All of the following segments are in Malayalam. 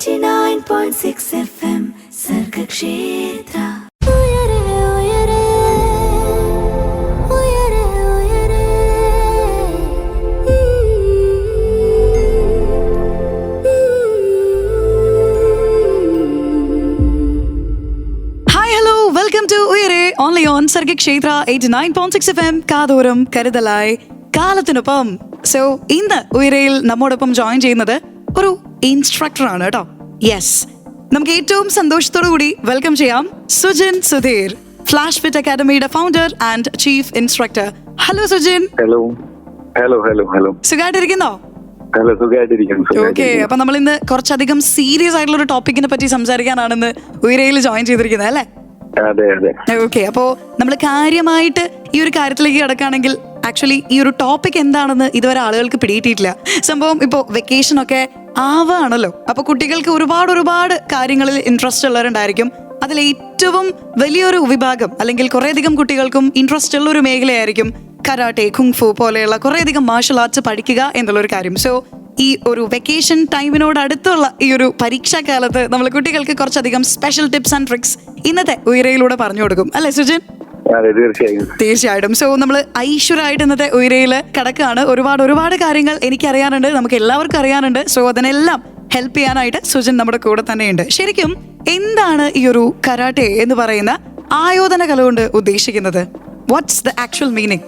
89.6 FM സർഗക്ഷേത്ര. വെൽക്കം ടു ഉയരെ ഓൺലി ഓൺ സർഗക്ഷേത്ര 89.6 FM കാതോരം കരുതലായി കാലത്തിനൊപ്പം. സോ ഇന്ന് ഉയരയിൽ നമ്മോടൊപ്പം ജോയിൻ ചെയ്യുന്നത് ഒരു ഇൻസ്ട്രക്ടർ ആണ് കേട്ടോ. യെസ്, നമുക്ക് ഏറ്റവും സന്തോഷത്തോടു കൂടി വെൽക്കം ചെയ്യാം സുജിൻ സുധീർ, ഫ്ലാഷ് ഫിറ്റ് അക്കാദമിയുടെ founder and chief instructor. Hello Sujin. Hello hello hello hello സുഖമായിട്ടിരിക്കുന്നോ? ഓക്കെ, അപ്പൊ നമ്മൾ ഇന്ന് കുറച്ചധികം സീരിയസ് ആയിട്ടുള്ള ഒരു ടോപ്പിക്കിനെ പറ്റി സംസാരിക്കാനാണെന്ന് ഉയരയിൽ ജോയിൻ ചെയ്തിരിക്കുന്നത് അല്ലേ? അതെ അതെ. ഓക്കെ, അപ്പോ നമ്മൾ കാര്യമായിട്ട് ഈ ഒരു കാര്യത്തിലേക്ക് കിടക്കുകയാണെങ്കിൽ ആക്ച്വലി ഈ ഒരു ടോപ്പിക് എന്താണെന്ന് ഇതുവരെ ആളുകൾക്ക് പിടിയിട്ടിട്ടില്ല. സംഭവം ഇപ്പോ വെക്കേഷൻ ഒക്കെ ആവാണല്ലോ. അപ്പൊ കുട്ടികൾക്ക് ഒരുപാട് കാര്യങ്ങളിൽ ഇൻട്രസ്റ്റ് ഉള്ളവരുണ്ടായിരിക്കും. അതിൽ ഏറ്റവും വലിയൊരു വിഭാഗം അല്ലെങ്കിൽ കുറേയധികം കുട്ടികൾക്കും ഇൻട്രസ്റ്റ് ഉള്ള ഒരു മേഖലയായിരിക്കും കരാട്ടെ, കുങ്ഫു പോലെയുള്ള കുറേയധികം മാർഷൽ ആർട്സ് പഠിക്കുക എന്നുള്ളൊരു കാര്യം. സോ ഈ ഒരു വെക്കേഷൻ ടൈമിനോട് അടുത്തുള്ള ഈ ഒരു പരീക്ഷാ കാലത്ത് നമ്മൾ കുട്ടികൾക്ക് കുറച്ചധികം സ്പെഷ്യൽ ടിപ്സ് ആൻഡ് ട്രിക്സ് ഇന്നത്തെ ഉയരയിലൂടെ പറഞ്ഞു കൊടുക്കും അല്ലേ സുജിൻ? തീർച്ചയായിട്ടും. സോ നമ്മൾ ഐശ്വര്യമായിട്ട് ഇന്നത്തെ ഉയരയിൽ കിടക്കുകയാണ്. ഒരുപാട് കാര്യങ്ങൾ എനിക്കറിയാനുണ്ട്, നമുക്ക് എല്ലാവർക്കും അറിയാനുണ്ട്. സോ അതിനെല്ലാം ഹെൽപ്പ് ചെയ്യാനായിട്ട് സുജിൻ നമ്മുടെ കൂടെ തന്നെയുണ്ട്. ശരിക്കും എന്താണ് ഈ ഒരു കരാട്ടെ എന്ന് പറയുന്ന ആയോധന കല കൊണ്ട് ഉദ്ദേശിക്കുന്നത്? What's the actual meaning?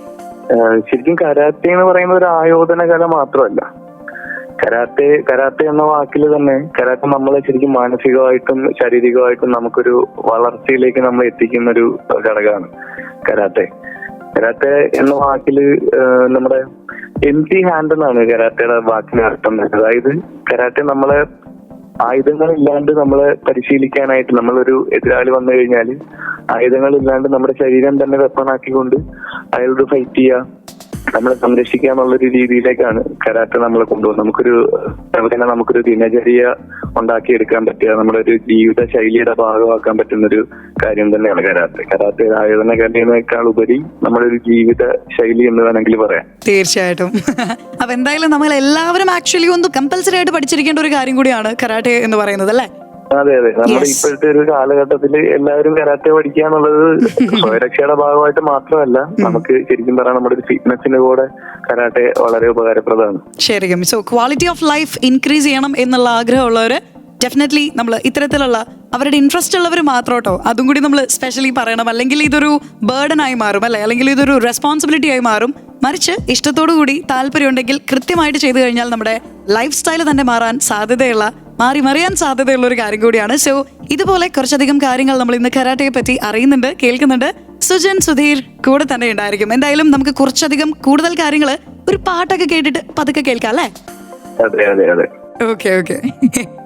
ശരിക്കും കരാട്ടെ എന്ന് പറയുന്ന ഒരു ആയോധന കല മാത്രമല്ല. കരാട്ടെ എന്ന വാക്കിൽ തന്നെ കരാട്ടെ നമ്മളെ ശരിക്കും മാനസികമായിട്ടും ശാരീരികമായിട്ടും നമുക്കൊരു വളർച്ചയിലേക്ക് നമ്മൾ എത്തിക്കുന്ന ഒരു ഘടകമാണ് കരാട്ടെ എന്ന വാക്കില് നമ്മുടെ എംപ്റ്റി ഹാൻഡ് എന്നാണ് കരാട്ടയുടെ വാക്കിന് അർത്ഥം. അതായത് കരാട്ടെ നമ്മളെ ആയുധങ്ങളില്ലാണ്ട് നമ്മളെ പരിശീലിക്കാനായിട്ട്, നമ്മളൊരു എതിരാളി വന്നു കഴിഞ്ഞാൽ ആയുധങ്ങളില്ലാണ്ട് നമ്മുടെ ശരീരം തന്നെ വെപ്പണാക്കിക്കൊണ്ട് അയാളോട് ഫൈറ്റ് ചെയ്യുക, നമ്മളെ സംരക്ഷിക്കുക എന്നുള്ളൊരു രീതിയിലേക്കാണ് കരാട്ടെ നമ്മളെ കൊണ്ടുപോകുന്നത്. നമുക്കൊരു ദിനചര്യ ഉണ്ടാക്കിയെടുക്കാൻ പറ്റുക, നമ്മുടെ ഒരു ജീവിത ശൈലിയുടെ ഭാഗമാക്കാൻ പറ്റുന്ന ഒരു കാര്യം തന്നെയാണ് കരാട്ടെ ആയോധന കലയേക്കാൾ ഉപരി നമ്മുടെ ഒരു ജീവിത ശൈലി എന്ന് വേണമെങ്കിൽ പറയാം. തീർച്ചയായിട്ടും. അപ്പൊ എന്തായാലും നമ്മൾ എല്ലാവരും ആക്ച്വലി ഒന്ന് കമ്പൽസറി ആയിട്ട് പഠിച്ചിരിക്കേണ്ട ഒരു കാര്യം കൂടിയാണ് കരാട്ടെ എന്ന് പറയുന്നത് അല്ലേ? അതെ അതെ. നമ്മുടെ ഇപ്പോഴത്തെ ഒരു കാലഘട്ടത്തിൽ എല്ലാവരും കരാട്ടെ പഠിക്കുക എന്നുള്ളത് സ്വയരക്ഷയുടെ ഭാഗമായിട്ട് മാത്രമല്ല, നമുക്ക് ശരിക്കും പറയാം നമ്മുടെ ഒരു ഫിറ്റ്നസിന് കൂടെ കരാട്ടെ വളരെ ഉപകാരപ്രദമാണ്. ശരിക്കും. So quality of life increase ചെയ്യണം എന്നുള്ള ആഗ്രഹമുള്ളവര് ഡെഫിനറ്റ്ലി നമ്മൾ ഇത്തരത്തിലുള്ള അവരുടെ ഇൻട്രസ്റ്റ് ഉള്ളവർ മാത്രം കേട്ടോ അതും കൂടി നമ്മൾ സ്പെഷ്യലി പറയണം. അല്ലെങ്കിൽ ഇതൊരു ബേർഡൻ ആയി മാറും അല്ലെ, അല്ലെങ്കിൽ ഇതൊരു റെസ്പോൺസിബിലിറ്റി ആയി മാറും. മറിച്ച് ഇഷ്ടത്തോടു കൂടി താല്പര്യം ഉണ്ടെങ്കിൽ കൃത്യമായിട്ട് ചെയ്തു കഴിഞ്ഞാൽ നമ്മുടെ ലൈഫ് സ്റ്റൈൽ തന്നെ മറിയാൻ സാധ്യതയുള്ള ഒരു കാര്യം കൂടിയാണ്. സോ ഇതുപോലെ കുറച്ചധികം കാര്യങ്ങൾ നമ്മൾ ഇന്ന് കരാട്ടയെ പറ്റി അറിയുന്നുണ്ട്, കേൾക്കുന്നുണ്ട്. സുജിൻ സുധീർ കൂടെ തന്നെ ഉണ്ടായിരിക്കും. എന്തായാലും നമുക്ക് കുറച്ചധികം കൂടുതൽ കാര്യങ്ങൾ ഒരു പാട്ടൊക്കെ കേട്ടിട്ട് പതുക്കെ കേൾക്കാം അല്ലേ? ഓക്കെ.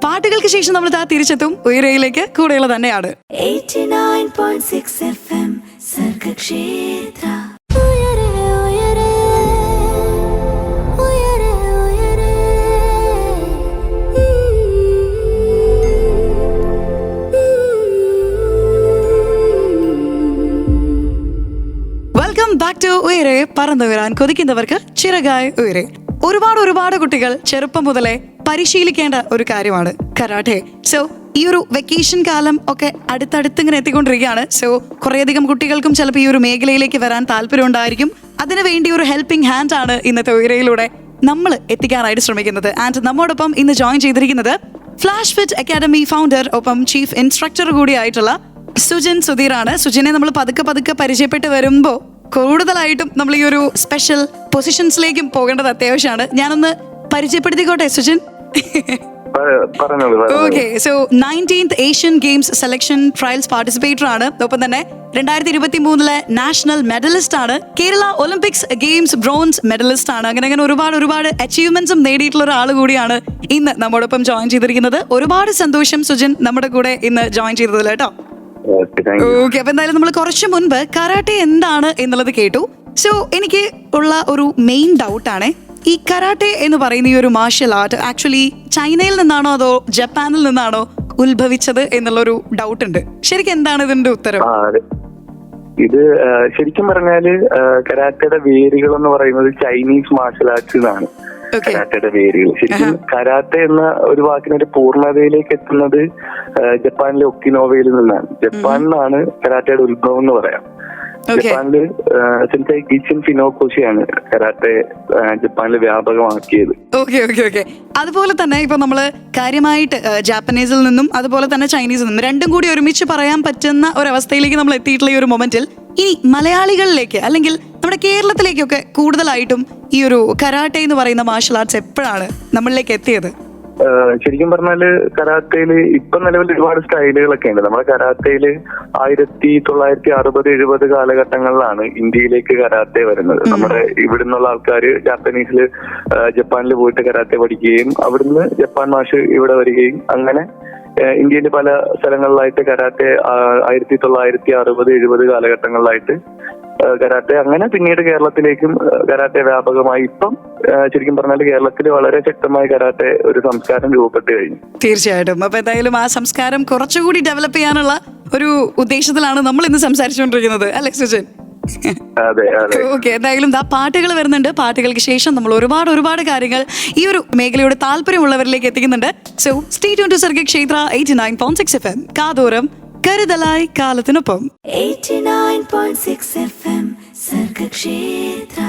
പാട്ടുകൾക്ക് ശേഷം നമ്മൾ തിരിച്ചെത്തും ഉയരയിലേക്ക്. കൂടെയുള്ള തന്നെയാണ് 89.6 FM Sargakshetra. Welcome back to Uyare. പറന്നു വരാൻ കൊതിക്കുന്നവർക്ക് ചിറകായി ഉയരെ. ഒരുപാട് കുട്ടികൾ ചെറുപ്പം മുതലേ പരിശീലിക്കേണ്ട ഒരു കാര്യമാണ് കരാട്ടെ. സോ ഈ ഒരു വെക്കേഷൻ കാലം ഒക്കെ അടുത്തടുത്ത് ഇങ്ങനെ എത്തിക്കൊണ്ടിരിക്കുകയാണ്. സോ കുറേയധികം കുട്ടികൾക്കും ചിലപ്പോൾ ഈ ഒരു മേഖലയിലേക്ക് വരാൻ താല്പര്യം ഉണ്ടായിരിക്കും. അതിനുവേണ്ടി ഒരു ഹെൽപ്പിംഗ് ഹാൻഡ് ആണ് ഇന്നത്തെ ഉയരയിലൂടെ നമ്മൾ എത്തിക്കാനായിട്ട് ശ്രമിക്കുന്നത്. ആൻഡ് നമ്മോടൊപ്പം ഇന്ന് ജോയിൻ ചെയ്തിരിക്കുന്നത് ഫ്ലാഷ് ഫിറ്റ് അക്കാദമി ഫൗണ്ടർ ഒപ്പം ചീഫ് ഇൻസ്ട്രക്ടർ കൂടിയായിട്ടുള്ള സുജിൻ സുധീറാണ്. സുജിനെ നമ്മൾ പതുക്കെ പരിചയപ്പെട്ട് വരുമ്പോൾ കൂടുതലായിട്ടും നമ്മൾ ഈ ഒരു സ്പെഷ്യൽ പൊസിഷൻസിലേക്കും പോകേണ്ടത് അത്യാവശ്യമാണ്. ഞാനൊന്ന് പരിചയപ്പെടുത്തിക്കോട്ടെ Sujin? Okay. So 19th Asian games selection trials participator ആണ്. ഒപ്പം തന്നെ 2023 നാഷണൽ മെഡലിസ്റ്റ് ആണ്. Kerala Olympics games bronze medallist ആണ്. അങ്ങനെ ഒരുപാട് അച്ചീവ്മെന്റ്സും നേടിയിട്ടുള്ള ഒരാൾ കൂടിയാണ് ഇന്ന് നമ്മോടൊപ്പം ജോയിൻ ചെയ്തിരിക്കുന്നത്. ഒരുപാട് സന്തോഷം സുജിൻ നമ്മുടെ കൂടെ ഇന്ന് ജോയിൻ ചെയ്തതിൽ കേട്ടോ. ഓക്കെ. അപ്പൊ എന്തായാലും നമ്മൾ കുറച്ചു മുൻപ് കരാട്ടെ എന്താണ് എന്നുള്ളത് കേട്ടു. സോ എനിക്ക് ഉള്ള ഒരു മെയിൻ ഡൗട്ടാണ്, ഈ കരാട്ടെ എന്ന് പറയുന്ന ഈ ഒരു മാർഷൽ ആർട്ട് ആക്ച്വലി ചൈനയിൽ നിന്നാണോ അതോ ജപ്പാനിൽ നിന്നാണോ ഉത്ഭവിച്ചത് എന്നുള്ളൊരു ഡൗട്ട് ഉണ്ട്. ശരിക്കും എന്താണ് ഇതിന്റെ ഉത്തരം? ഇത് ശരിക്കും പറഞ്ഞാല് കരാട്ടയുടെ വേരുകൾ എന്ന് പറയുന്നത് ചൈനീസ് മാർഷൽ ആർട്സ് എന്നാണ്. കരാട്ടയുടെ വേരുകൾ. ശരിക്കും കരാട്ടെ എന്ന ഒരു വാക്കിനൊരു പൂർണ്ണതയിലേക്ക് എത്തുന്നത് ജപ്പാനിലെ ഒക്കിനോവയിൽ നിന്നാണ്. ജപ്പാനിലാണ് കരാട്ടയുടെ ഉത്ഭവം എന്ന് പറയാം. ജപ്പാനില് സെൻസൈ ഗിച്ചിൻ ഫിനോക്കോഷിയാണ് കരാട്ടെ ജപ്പാനിൽ വ്യാപകമാക്കിയത്. ഓക്കെ. അതുപോലെ തന്നെ ഇപ്പൊ നമ്മള് കാര്യമായിട്ട് ജാപ്പനീസിൽ നിന്നും അതുപോലെ തന്നെ ചൈനീസിൽ നിന്നും രണ്ടും കൂടി ഒരുമിച്ച് പറയാൻ പറ്റുന്ന ഒരവസ്ഥയിലേക്ക് നമ്മൾ എത്തിയിട്ടുള്ള ഈ ഒരു മൊമെന്റിൽ ഇനി മലയാളികളിലേക്ക് അല്ലെങ്കിൽ നമ്മുടെ കേരളത്തിലേക്കൊക്കെ കൂടുതലായിട്ടും ഈ ഒരു കരാട്ടെ എന്ന് പറയുന്ന മാർഷൽ ആർട്സ് എപ്പോഴാണ് നമ്മളിലേക്ക് എത്തിയത്? ശരിക്കും പറഞ്ഞാല് കരാത്തയില് ഇപ്പൊ നിലവിൽ ഒരുപാട് സ്റ്റൈലുകളൊക്കെ ഉണ്ട്. നമ്മുടെ കരാത്തയില് 1960-70 കാലഘട്ടങ്ങളിലാണ് ഇന്ത്യയിലേക്ക് കരാത്തെ വരുന്നത്. നമ്മുടെ ഇവിടുന്നുള്ള ആൾക്കാര് ജാപ്പനീസില് ജപ്പാനിൽ പോയിട്ട് കരാത്തെ പഠിക്കുകയും അവിടുന്ന് ജപ്പാൻ മാഷ് ഇവിടെ വരികയും അങ്ങനെ ഇന്ത്യയിലെ പല സ്ഥലങ്ങളിലായിട്ട് കരാത്തെ 1960-70 കാലഘട്ടങ്ങളിലായിട്ട് കരാട്ടെ അങ്ങനെ പിന്നീട് കേരളത്തിലേക്കും കരാട്ടെ വ്യാപകമായി ഇപ്പം ശരിക്കും പറഞ്ഞാൽ കേരളത്തിൽ വളരെ ശക്തമായി കരാട്ടെ ഒരു സംസ്കാരം രൂപപ്പെട്ടു കഴിഞ്ഞു. തീർച്ചയായിട്ടും. അപ്പൊ എന്തായാലും ആ സംസ്കാരം കുറച്ചുകൂടി ഡെവലപ്പ് ചെയ്യാനുള്ള ഒരു ഉദ്ദേശത്തിലാണ് നമ്മൾ ഇന്ന് സംസാരിച്ചുകൊണ്ടിരിക്കുന്നത്, അല്ലെ സുജിൻ? അതെ. ഓക്കെ, എന്തായാലും പാട്ടുകൾ വരുന്നുണ്ട്. പാട്ടുകൾക്ക് ശേഷം നമ്മൾ ഒരുപാട് കാര്യങ്ങൾ ഈ ഒരു മേഖലയോട് താല്പര്യമുള്ളവരിലേക്ക് എത്തിക്കുന്നുണ്ട്. So stay tune to Sargakshetra 89.6 FM. കാതോരം കരുതലായി കാലത്തിനൊപ്പം. 89.6 FM Sargakshetra.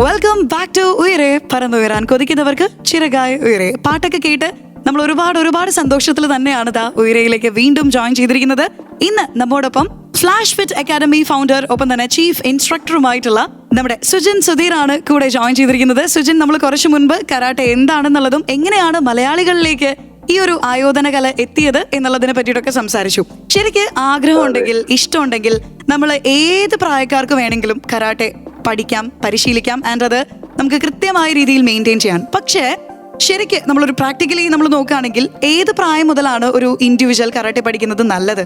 Welcome back to Uyare. പറന്നുയരാൻ കൊതിക്കുന്നവർക്ക് ചിറകായ ഉയരെ. പാട്ടൊക്കെ കേട്ട് നമ്മൾ ഒരുപാട് സന്തോഷത്തിൽ തന്നെയാണ് ഉയരയിലേക്ക് വീണ്ടും ജോയിൻ ചെയ്തിരിക്കുന്നത്. ഇന്ന് നമ്മോടൊപ്പം ഫ്ലാഷ് ഫിറ്റ് അക്കാദമി ഫൗണ്ടർ ഒപ്പം തന്നെ ചീഫ് ഇൻസ്ട്രക്ടറുമായിട്ടുള്ള നമ്മുടെ സുജിൻ സുധീറാണ് കൂടെ ജോയിൻ ചെയ്തിരിക്കുന്നത്. സുജിൻ, നമ്മൾ കുറച്ചു മുൻപ് കരാട്ടെ എന്താണെന്നുള്ളതും എങ്ങനെയാണ് മലയാളികളിലേക്ക് ഈ ഒരു ആയോധന കല എത്തിയത് എന്നുള്ളതിനെ പറ്റിയിട്ടൊക്കെ സംസാരിച്ചു. ശരിക്ക് ആഗ്രഹമുണ്ടെങ്കിൽ, ഇഷ്ടമുണ്ടെങ്കിൽ നമ്മൾ ഏത് പ്രായക്കാർക്ക് വേണമെങ്കിലും കരാട്ടെ പഠിക്കാം, പരിശീലിക്കാം, ആൻഡ് അത് നമുക്ക് കൃത്യമായ രീതിയിൽ മെയിൻറ്റെയിൻ ചെയ്യാൻ. പക്ഷേ ശരിക്ക് നമ്മളൊരു പ്രാക്ടിക്കലി നമ്മൾ നോക്കുകയാണെങ്കിൽ ഏത് പ്രായം മുതലാണ് ഒരു ഇൻഡിവിജ്വൽ കരാട്ടെ പഠിക്കുന്നത് നല്ലത്?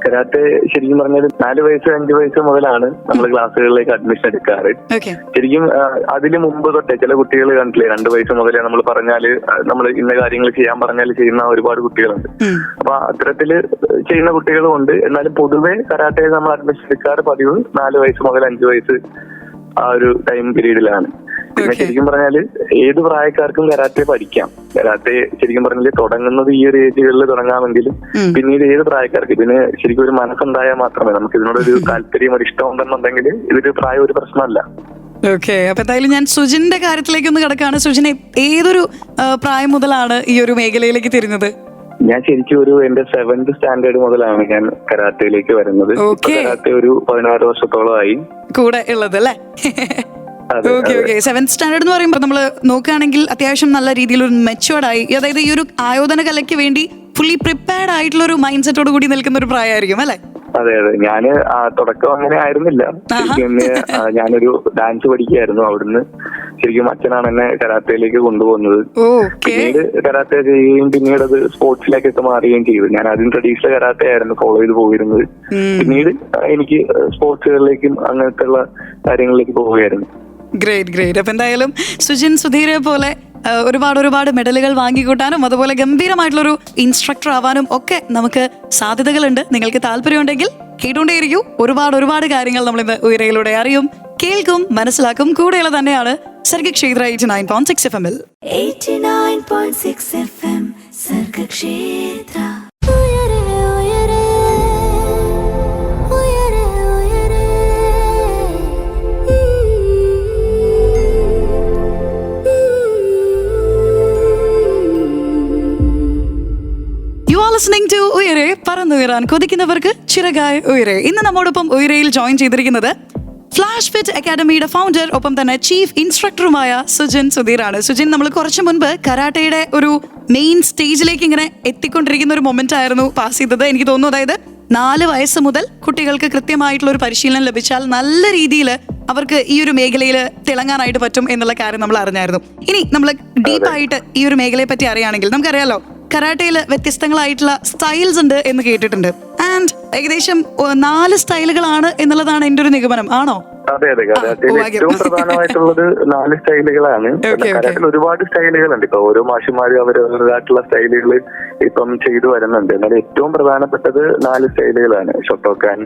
കരാട്ടെ ശരിക്കും പറഞ്ഞാൽ 4 വയസ്സ് 5 വയസ്സ് മുതലാണ് നമ്മൾ ക്ലാസ്സുകളിലേക്ക് അഡ്മിഷൻ എടുക്കാറ്. ശരിക്കും അതിന് മുമ്പ് തൊട്ടേ ചില കുട്ടികൾ കണ്ടില്ലേ 2 വയസ്സ് മുതലേ നമ്മൾ പറഞ്ഞാല് നമ്മൾ ഇന്ന കാര്യങ്ങൾ ചെയ്യാൻ പറഞ്ഞാൽ ചെയ്യുന്ന ഒരുപാട് കുട്ടികളുണ്ട്. അപ്പൊ അത്തരത്തില് ചെയ്യുന്ന കുട്ടികളും ഉണ്ട്. എന്നാലും പൊതുവെ കരാട്ടെ നമ്മൾ അഡ്മിഷൻ എടുക്കാറ് പതിവ് 4 വയസ്സ് മുതൽ 5 വയസ്സ് ആ ഒരു ടൈം പീരീഡിലാണ്. പിന്നെ ശരിക്കും പറഞ്ഞാല് ഏത് പ്രായക്കാർക്കും കരാട്ടെ പഠിക്കാം. കരാട്ടെ ശരിക്കും പറഞ്ഞാല് തുടങ്ങുന്നത് ഈ ഒരു ഏജുകളിൽ തുടങ്ങാമെങ്കിലും പിന്നീട് ഏത് പ്രായക്കാർക്ക് ഇതിന് ശരിക്കും ഒരു മനസ്സുണ്ടായാൽ മാത്രമേ നമുക്ക് ഇതിനോടൊരു താല്പര്യം, ഒരു ഇഷ്ടം ഉണ്ടെന്നുണ്ടെങ്കിൽ ഇതൊരു പ്രായം ഒരു പ്രശ്നമല്ല. ഓക്കെ, അപ്പൊ എന്തായാലും ഞാൻ സുജിന്റെ കാര്യത്തിലേക്ക് ഒന്ന് കിടക്കാണ്. സുജിനെ ഏതൊരു പ്രായം മുതലാണ് ഈ ഒരു മേഖലയിലേക്ക് തിരിഞ്ഞത്? ഞാൻ ശരിക്കും എന്റെ 7th സ്റ്റാൻഡേർഡ് മുതലാണ് ഞാൻ കരാട്ടയിലേക്ക് വരുന്നത്. കരാട്ടെ ഒരു 16 വർഷത്തോളമായി കൂടെ ഉള്ളത് അല്ലേ? ഓക്കെ. 7th സ്റ്റാൻഡേർഡ് എന്ന് പറയുമ്പോൾ നമ്മൾ നോക്കുകയാണെങ്കിൽ അത്യാവശ്യം നല്ല രീതിയിൽ ഒരു മെച്ചുവേർഡ് ആയി, അതായത് ഈ ഒരു ആയോധന കലയ്ക്ക് വേണ്ടി ഫുള്ളി പ്രിപ്പയർഡ് ആയിട്ടുള്ള ഒരു മൈൻഡ് സെറ്റോട് കൂടി നിൽക്കുന്ന ഒരു പ്രായമായിരിക്കും അല്ലെ? അതെ. ഞാന് തുടക്കം അങ്ങനെ ആയിരുന്നില്ല. ശരിക്കും ഞാനൊരു ഡാൻസ് പഠിക്കുകയായിരുന്നു. അവിടുന്ന് ശരിക്കും അച്ഛനാണ് എന്നെ കരാത്തയിലേക്ക് കൊണ്ടുപോകുന്നത്. പിന്നീട് കരാത്തെ ചെയ്യുകയും പിന്നീട് അത് സ്പോർട്സിലേക്കൊക്കെ മാറുകയും ചെയ്തു. ഞാൻ ആദ്യം ട്രഡീഷണൽ കരാത്തെ ആയിരുന്നു ഫോളോ ചെയ്ത് പോയിരുന്നത്. പിന്നീട് എനിക്ക് സ്പോർട്സുകളിലേക്കും അങ്ങനത്തെ ഉള്ള കാര്യങ്ങളിലേക്ക് പോവുകയായിരുന്നു. ഗ്രേറ്റ്. അപ്പൊ എന്തായാലും സുജിൻ സുധീരെ പോലെ ഒരുപാട് മെഡലുകൾ വാങ്ങിക്കൂട്ടാനും അതുപോലെ ഗംഭീരമായിട്ടുള്ളൊരു ഇൻസ്ട്രക്ടർ ആവാനും ഒക്കെ നമുക്ക് സാധ്യതകളുണ്ട്. നിങ്ങൾക്ക് താല്പര്യമുണ്ടെങ്കിൽ കേട്ടുകൊണ്ടേയിരിക്കും. ഒരുപാട് കാര്യങ്ങൾ നമ്മൾ ഇന്ന് ഉയരയിലൂടെ അറിയും, കേൾക്കും, മനസ്സിലാക്കും. കൂടെയുള്ള തന്നെയാണ് Sargakshetra 89.6 FM. 89.6 FM Sargakshetra. Listening to ഉയരെ. പറന്നുയരാൻ കൊതിക്കുന്നവർക്ക് ചിറകായ ഉയരെ. ഇന്ന് നമ്മോടൊപ്പം ഉയരയിൽ ജോയിൻ ചെയ്തിരിക്കുന്നത് ഫ്ലാഷ് ഫിറ്റ് അക്കാദമിയുടെ ഫൗണ്ടർ ഒപ്പം തന്നെ ചീഫ് ഇൻസ്ട്രക്ടറുമായ സുജിൻ സുധീറാണ്. സുജിൻ, നമ്മൾ കുറച്ചു മുൻപ് കരാട്ടയുടെ ഒരു മെയിൻ സ്റ്റേജിലേക്ക് ഇങ്ങനെ എത്തിക്കൊണ്ടിരിക്കുന്ന ഒരു മൊമെന്റ് ആയിരുന്നു പാസ് ചെയ്തത്. എനിക്ക് തോന്നുന്നു അതായത് 4 വയസ്സ് മുതൽ കുട്ടികൾക്ക് കൃത്യമായിട്ടുള്ള ഒരു പരിശീലനം ലഭിച്ചാൽ നല്ല രീതിയിൽ അവർക്ക് ഈ ഒരു മേഖലയിൽ തിളങ്ങാനായിട്ട് പറ്റും എന്നുള്ള കാര്യം നമ്മൾ അറിഞ്ഞായിരുന്നു. ഇനി നമ്മൾ ഡീപ്പായിട്ട് ഈ ഒരു മേഖലയെ പറ്റി അറിയുകയാണെങ്കിൽ നമുക്കറിയാലോ കരാട്ടയിൽ വ്യത്യസ്തങ്ങളായിട്ടുള്ള സ്റ്റൈൽസ് ഉണ്ട് എന്ന് കേട്ടിട്ടുണ്ട്. ആൻഡ് ഏകദേശം 4 സ്റ്റൈലുകളാണ് എന്നുള്ളതാണ് എൻ്റെ ഒരു നിഗമനം. ആണോ? അതെ അതെ, കരാട്ടയിൽ ഏറ്റവും പ്രധാനമായിട്ടുള്ളത് 4 സ്റ്റൈലുകളാണ്. കരാട്ടയിൽ ഒരുപാട് സ്റ്റൈലുകളുണ്ട്. ഇപ്പൊ ഓരോ മാഷുമാരും അവരവരുടേതായിട്ടുള്ള സ്റ്റൈലുകൾ ഇപ്പം ചെയ്തു വരുന്നുണ്ട്. എന്നാൽ ഏറ്റവും പ്രധാനപ്പെട്ടത് 4 സ്റ്റൈലുകളാണ്. ഷൊട്ടോക്കാൻ,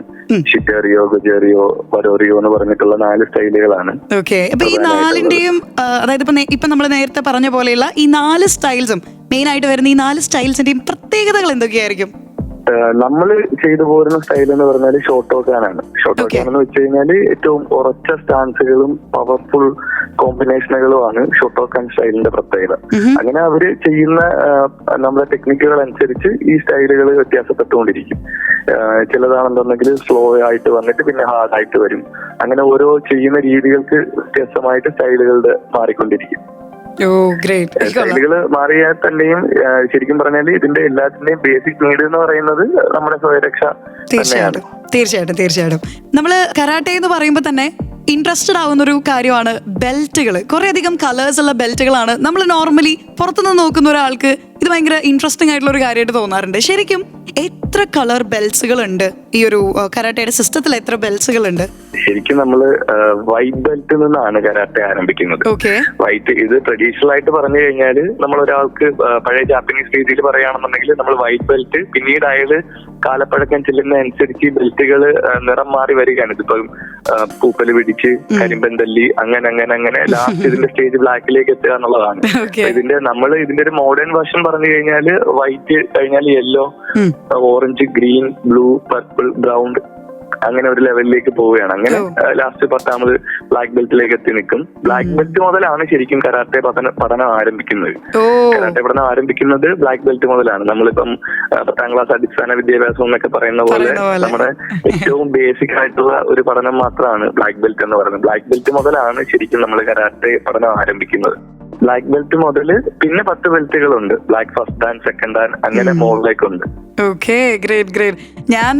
ഷിറ്റേറിയോ, ഗുജേറിയോ, വരോറിയോ എന്ന് പറഞ്ഞിട്ടുള്ള 4 സ്റ്റൈലുകളാണ്. ഓക്കെ, അപ്പൊ ഈ 4ന്റെയും അതായത് ഇപ്പൊ നമ്മൾ നേരത്തെ പറഞ്ഞ പോലെയുള്ള ഈ 4 സ്റ്റൈൽസും മെയിൻ ആയിട്ട് വരുന്ന ഈ 4 സ്റ്റൈൽസിന്റെയും പ്രത്യേകതകൾ എന്തൊക്കെയായിരിക്കും? നമ്മൾ ചെയ്തു പോരുന്ന സ്റ്റൈൽ എന്ന് പറഞ്ഞാൽ ഷോട്ടോക്കാനാണ്. ഷോട്ടോക്കാൻ എന്ന് വെച്ച് കഴിഞ്ഞാൽ ഏറ്റവും ഉറച്ച സ്റ്റാൻസുകളും പവർഫുൾ കോമ്പിനേഷനുകളുമാണ് ഷോട്ടോക്കാൻ സ്റ്റൈലിന്റെ പ്രത്യേകത. അങ്ങനെ അവര് ചെയ്യുന്ന നമ്മുടെ ടെക്നിക്കുകൾ അനുസരിച്ച് ഈ സ്റ്റൈലുകൾ വ്യത്യാസപ്പെട്ടുകൊണ്ടിരിക്കും. ചിലതാണെന്നുണ്ടെങ്കിൽ സ്ലോ ആയിട്ട് വന്നിട്ട് പിന്നെ ഹാർഡ് ആയിട്ട് വരും. അങ്ങനെ ഓരോ ചെയ്യുന്ന രീതികൾക്ക് വ്യത്യസ്തമായിട്ട് സ്റ്റൈലുകളുടെ മാറിക്കൊണ്ടിരിക്കും. സ്റ്റൈലുകള് മാറിയാൽ തന്നെയും ശരിക്കും പറഞ്ഞാൽ ഇതിന്റെ എല്ലാത്തിന്റെയും ബേസിക് നീഡ് എന്ന് പറയുന്നത് നമ്മുടെ സ്വയരക്ഷ തന്നെയാണ്. തീർച്ചയായിട്ടും നമ്മള് കരാട്ടെ എന്ന് പറയുമ്പോൾ തന്നെ ഇൻട്രസ്റ്റഡ് ആവുന്ന ഒരു കാര്യമാണ് ബെൽറ്റുകൾ. കുറെ അധികം കളേഴ്സ് ഉള്ള ബെൽറ്റുകളാണ് നമ്മൾ നോർമലി പുറത്തുനിന്ന് നോക്കുന്ന ഒരാൾക്ക് ഇത് ഭയങ്കര ഇൻട്രസ്റ്റിംഗ് ആയിട്ടുള്ള ഒരു കാര്യമായിട്ട് തോന്നാറുണ്ട്. ശരിക്കും എത്ര കളർ ബെൽറ്റ്സുകൾ ഉണ്ട് ഈ ഒരു കരാട്ടയുടെ സിസ്റ്റത്തിൽ? എത്ര ബെൽറ്റ്സുകൾ ഉണ്ട്? ശരിക്കും നമ്മള് വൈറ്റ് ബെൽറ്റിൽ നിന്നാണ് കരാട്ടെ ആരംഭിക്കുന്നത്. വൈറ്റ് ഇത് ട്രഡീഷണൽ ആയിട്ട് പറഞ്ഞു കഴിഞ്ഞാൽ നമ്മൾ ഒരാൾക്ക് പഴയ ജാപ്പനീസ് രീതിയിൽ പറയുകയാണെന്നുണ്ടെങ്കിൽ നമ്മൾ വൈറ്റ് ബെൽറ്റ്, പിന്നീട് അയാള് കാലപ്പഴക്കം ചെല്ലുന്ന അനുസരിച്ച് ബെൽറ്റുകൾ നിറം മാറി വരികയാണ്. ഇതിപ്പം പൂപ്പല് പിടിച്ച് കരിമ്പന്തല്ലി അങ്ങനെ ലാസ്റ്റ് ഇതിന്റെ സ്റ്റേജ് ബ്ലാക്കിലേക്ക് എത്തുക എന്നുള്ളതാണ്. ഇതിന്റെ ഒരു മോഡേൺ വേർഷൻ പറഞ്ഞു കഴിഞ്ഞാൽ വൈറ്റ് കഴിഞ്ഞാൽ yellow, orange, green, blue, purple, brown അങ്ങനെ ഒരു ലെവലിലേക്ക് പോവുകയാണ്. അങ്ങനെ ലാസ്റ്റ് 10ാമത് ബ്ലാക്ക് ബെൽറ്റിലേക്ക് എത്തി നിൽക്കും. ബ്ലാക്ക് ബെൽറ്റ് മുതലാണ് ശരിക്കും കരാട്ടെ പഠനം ആരംഭിക്കുന്നത്. കരാട്ടെ പഠനം ആരംഭിക്കുന്നത് ബ്ലാക്ക് ബെൽറ്റ് മുതലാണ്. നമ്മളിപ്പം 10ാം ക്ലാസ് അടിസ്ഥാന വിദ്യാഭ്യാസം എന്നൊക്കെ പറയുന്ന പോലെ നമ്മുടെ ഏറ്റവും ബേസിക് ആയിട്ടുള്ള ഒരു പഠനം മാത്രമാണ് ബ്ലാക്ക് ബെൽറ്റ് എന്ന് പറയുന്നത്. ബ്ലാക്ക് ബെൽറ്റ് മുതലാണ് ശരിക്കും നമ്മൾ കരാട്ടെ പഠനം ആരംഭിക്കുന്നത്. ബ്ലാക്ക് ബെൽറ്റ് മുതൽ പിന്നെ 10 ബെൽറ്റുകളുണ്ട്. Black first dan, second dan, അങ്ങനെ മുകളിലേക്കുണ്ട്. Okay, great. ഞാൻ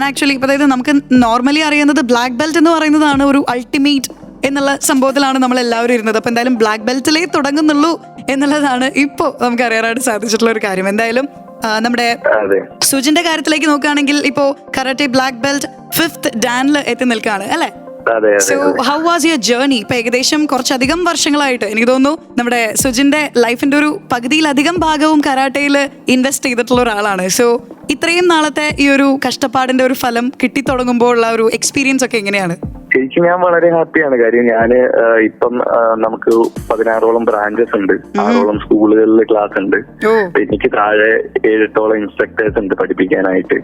ആക്ച്വലി ഇപ്പൊ അതായത് നമുക്ക് നോർമലി അറിയുന്നത് ബ്ലാക്ക് ബെൽറ്റ് എന്ന് പറയുന്നതാണ് ഒരു അൾട്ടിമേറ്റ് എന്നുള്ള സംഭവത്തിലാണ് നമ്മൾ എല്ലാവരും ഇരുന്നത്. അപ്പൊ എന്തായാലും ബ്ലാക്ക് ബെൽറ്റിലേ തുടങ്ങുന്നുള്ളൂ എന്നുള്ളതാണ് ഇപ്പോ നമുക്ക് അറിയാനായിട്ട് സാധിച്ചിട്ടുള്ള ഒരു കാര്യം. എന്തായാലും നമ്മുടെ സുജിന്റെ കാര്യത്തിലേക്ക് നോക്കുകയാണെങ്കിൽ ഇപ്പോ karate black belt 5th Daniil എത്തി നിൽക്കുകയാണ് അല്ലെ? So how was your journey? ഇപ്പൊ ഏകദേശം കുറച്ചധികം വർഷങ്ങളായിട്ട് എനിക്ക് തോന്നുന്നു നമ്മുടെ സുജിന്റെ ലൈഫിന്റെ ഒരു പകുതിയിലധികം ഭാഗവും കരാട്ടയിൽ ഇൻവെസ്റ്റ് ചെയ്തിട്ടുള്ള ഒരാളാണ്. സോ ഇത്രയും നാളത്തെ ഈ ഒരു കഷ്ടപ്പാടിന്റെ ഒരു ഫലം കിട്ടിത്തുടങ്ങുമ്പോൾ ഉള്ള ഒരു എക്സ്പീരിയൻസ് ഒക്കെ എങ്ങനെയാണ്? ശരിക്കും ഞാൻ വളരെ ഹാപ്പിയാണ്. കാര്യം ഞാന് ഇപ്പം നമുക്ക് 16ഓളം ബ്രാഞ്ചസ് ഉണ്ട്, 6ഓളം സ്കൂളുകളിൽ ക്ലാസ് ഉണ്ട്. എനിക്ക് താഴെ 7-8ഓളം ഇൻസ്ട്രക്ടേഴ്സ് ഉണ്ട് പഠിപ്പിക്കാനായിട്ട്.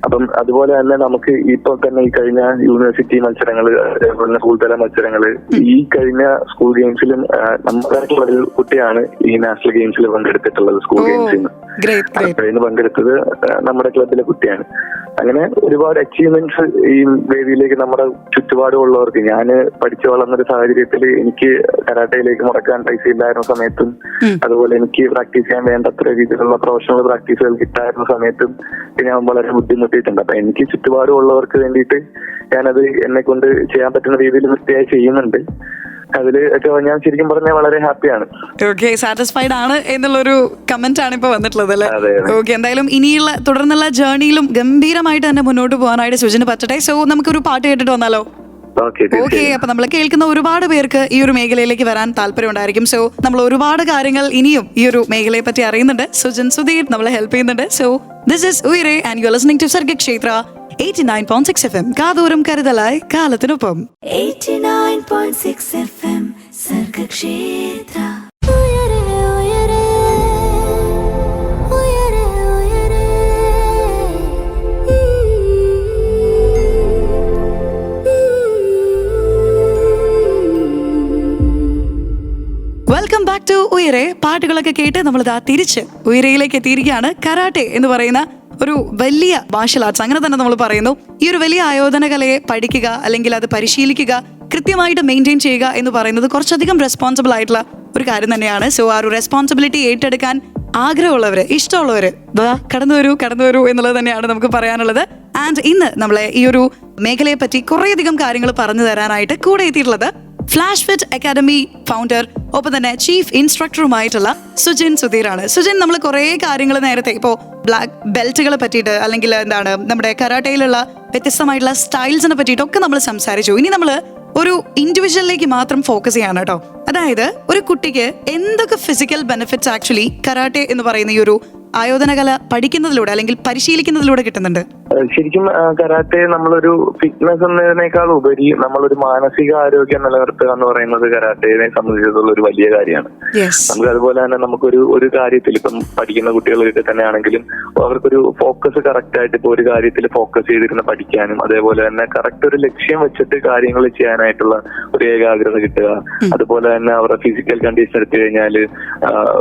അപ്പം അതുപോലെ തന്നെ നമുക്ക് ഇപ്പൊ തന്നെ ഈ കഴിഞ്ഞ യൂണിവേഴ്സിറ്റി മത്സരങ്ങള്, അതേപോലെ സ്കൂൾ തല മത്സരങ്ങള്, ഈ കഴിഞ്ഞ സ്കൂൾ ഗെയിംസിലും നമ്മളായിട്ടുള്ള ഒരു കുട്ടിയാണ് ഈ നാഷണൽ ഗെയിംസിൽ പങ്കെടുത്തിട്ടുള്ളത്. സ്കൂൾ ഗെയിംസിൽ നിന്ന് പങ്കെടുത്തത് നമ്മുടെ ക്ലബിലെ കുട്ടിയാണ്. അങ്ങനെ ഒരുപാട് അച്ചീവ്മെന്റ്സ് ഈ വേദിയിലേക്ക് നമ്മുടെ ചുറ്റുപാടുമുള്ളവർക്ക്, ഞാൻ പഠിച്ചു വളർന്നൊരു സാഹചര്യത്തിൽ എനിക്ക് കരാട്ടയിലേക്ക് മുടക്കാൻ പൈസ ഇല്ലായിരുന്ന സമയത്തും, അതുപോലെ എനിക്ക് പ്രാക്ടീസ് ചെയ്യാൻ വേണ്ടത്ര രീതിയിലുള്ള പ്രൊഫഷണൽ പ്രാക്ടീസുകൾ കിട്ടായിരുന്ന സമയത്തും ഞാൻ വളരെ ബുദ്ധിമുട്ടിയിട്ടുണ്ട്. അപ്പൊ എനിക്ക് ചുറ്റുപാടുമുള്ളവർക്ക് വേണ്ടിയിട്ട് ഞാനത് എന്നെ കൊണ്ട് ചെയ്യാൻ പറ്റുന്ന രീതിയിൽ വൃത്തിയായി ചെയ്യുന്നുണ്ട്. അതില് ഞാൻ ശരിക്കും പറഞ്ഞാൽ വളരെ ഹാപ്പിയാണ്. ഓക്കെ, സാറ്റിസ്ഫൈഡ് ആണ് എന്നുള്ളൊരു കമന്റ് ആണ് ഇപ്പൊ വന്നിട്ടുള്ളത് അല്ലേ? ഓക്കെ, എന്തായാലും ഇനിയുള്ള തുടർന്നുള്ള ജേർണിയിലും ഗംഭീരമായിട്ട് തന്നെ മുന്നോട്ട് പോകാനായിട്ട് സുജിന് പറ്റട്ടെ. സോ നമുക്കൊരു പാട്ട് കേട്ടിട്ട് വന്നാലോ? ഓക്കെ, അപ്പൊ നമ്മൾ കേൾക്കുന്ന ഒരുപാട് പേർക്ക് ഈ ഒരു മേഖലയിലേക്ക് വരാൻ താല്പര്യം ഉണ്ടായിരിക്കും. സോ നമ്മൾ ഒരുപാട് കാര്യങ്ങൾ ഇനിയും ഈ ഒരു മേഖലയെ പറ്റി അറിയുന്നുണ്ട്. സുജിൻ സുധീർ നമ്മളെ ഹെൽപ്പ് ചെയ്യുന്നുണ്ട്. So this is Uyare and you are listening to Sargakshetra 89.6 FM. കാതോരം കരുതലായി കാലത്തിനൊപ്പം 89.6 FM Sargakshetra. Welcome back to Uyare. പാട്ടുകളൊക്കെ കേട്ട് നമ്മളിതാ തിരിച്ച് ഉയരയിലേക്ക് എത്തിയിരിക്കുകയാണ്. കരാട്ടെ എന്ന് പറയുന്ന ഒരു വലിയ മാർഷൽ ആർട്സ്, അങ്ങനെ തന്നെ നമ്മൾ പറയുന്നു. ഈ ഒരു വലിയ ആയോധന കലയെ പഠിക്കുക അല്ലെങ്കിൽ അത് പരിശീലിക്കുക, കൃത്യമായിട്ട് മെയിൻറ്റെയിൻ ചെയ്യുക എന്ന് പറയുന്നത് കുറച്ചധികം റെസ്പോൺസിബിൾ ആയിട്ടുള്ള ഒരു കാര്യം തന്നെയാണ്. സോ ആ ഒരു റെസ്പോൺസിബിലിറ്റി ഏറ്റെടുക്കാൻ ആഗ്രഹമുള്ളവര്, ഇഷ്ടമുള്ളവര് കടന്നു വരൂ എന്നുള്ളത് തന്നെയാണ് നമുക്ക് പറയാനുള്ളത്. ആൻഡ് ഇന്ന് നമ്മളെ ഈ ഒരു മേഖലയെ പറ്റി കുറേയധികം കാര്യങ്ങൾ പറഞ്ഞു തരാനായിട്ട് കൂടെ എത്തിയിട്ടുള്ളത് ഫ്ലാഷ് ഫിറ്റ് അക്കാദമി ഫൗണ്ടർ ഒപ്പം തന്നെ ചീഫ് ഇൻസ്ട്രക്ടറുമായിട്ടുള്ള സുജിൻ സുധീറാണ്. സുജിൻ, നമ്മൾ കുറേ കാര്യങ്ങൾ നേരത്തെ ഇപ്പോൾ ബ്ലാക്ക് ബെൽറ്റുകളെ പറ്റിയിട്ട് അല്ലെങ്കിൽ എന്താണ് നമ്മുടെ കരാട്ടയിലുള്ള വ്യത്യസ്തമായിട്ടുള്ള സ്റ്റൈൽസിനെ പറ്റിയിട്ടൊക്കെ നമ്മൾ സംസാരിച്ചു. ഇനി നമ്മൾ ഒരു ഇൻഡിവിജ്വലിലേക്ക് മാത്രം ഫോക്കസ് ചെയ്യാണ് കേട്ടോ. അതായത് ഒരു കുട്ടിക്ക് എന്തൊക്കെ ഫിസിക്കൽ ബെനിഫിറ്റ്സ് ആക്ച്വലി കരാട്ടെ എന്ന് പറയുന്ന ഈ ഒരു ആയോധനകല പഠിക്കുന്നതിലൂടെ അല്ലെങ്കിൽ പരിശീലിക്കുന്നതിലൂടെ കിട്ടുന്നുണ്ട്? ശരിക്കും കരാട്ടെ നമ്മളൊരു ഫിറ്റ്നസ് എന്നതിനേക്കാൾ ഉപരി നമ്മളൊരു മാനസിക ആരോഗ്യം നിലനിർത്തുക എന്ന് പറയുന്നത് കരാട്ടയെ സംബന്ധിച്ചിടത്തോളം ഒരു വലിയ കാര്യമാണ്. നമുക്ക് അതുപോലെ തന്നെ നമുക്കൊരു കാര്യത്തിൽ ഇപ്പം പഠിക്കുന്ന കുട്ടികളൊക്കെ തന്നെ ആണെങ്കിലും അവർക്കൊരു ഫോക്കസ് കറക്റ്റ് ആയിട്ട് ഇപ്പൊ ഒരു കാര്യത്തിൽ ഫോക്കസ് ചെയ്തിരുന്ന് പഠിക്കാനും അതേപോലെ തന്നെ കറക്റ്റ് ഒരു ലക്ഷ്യം വെച്ചിട്ട് കാര്യങ്ങൾ ചെയ്യാനായിട്ടുള്ള ഒരു ഏകാഗ്രത കിട്ടുക. അതുപോലെ തന്നെ അവരുടെ ഫിസിക്കൽ കണ്ടീഷൻ എടുത്തു കഴിഞ്ഞാൽ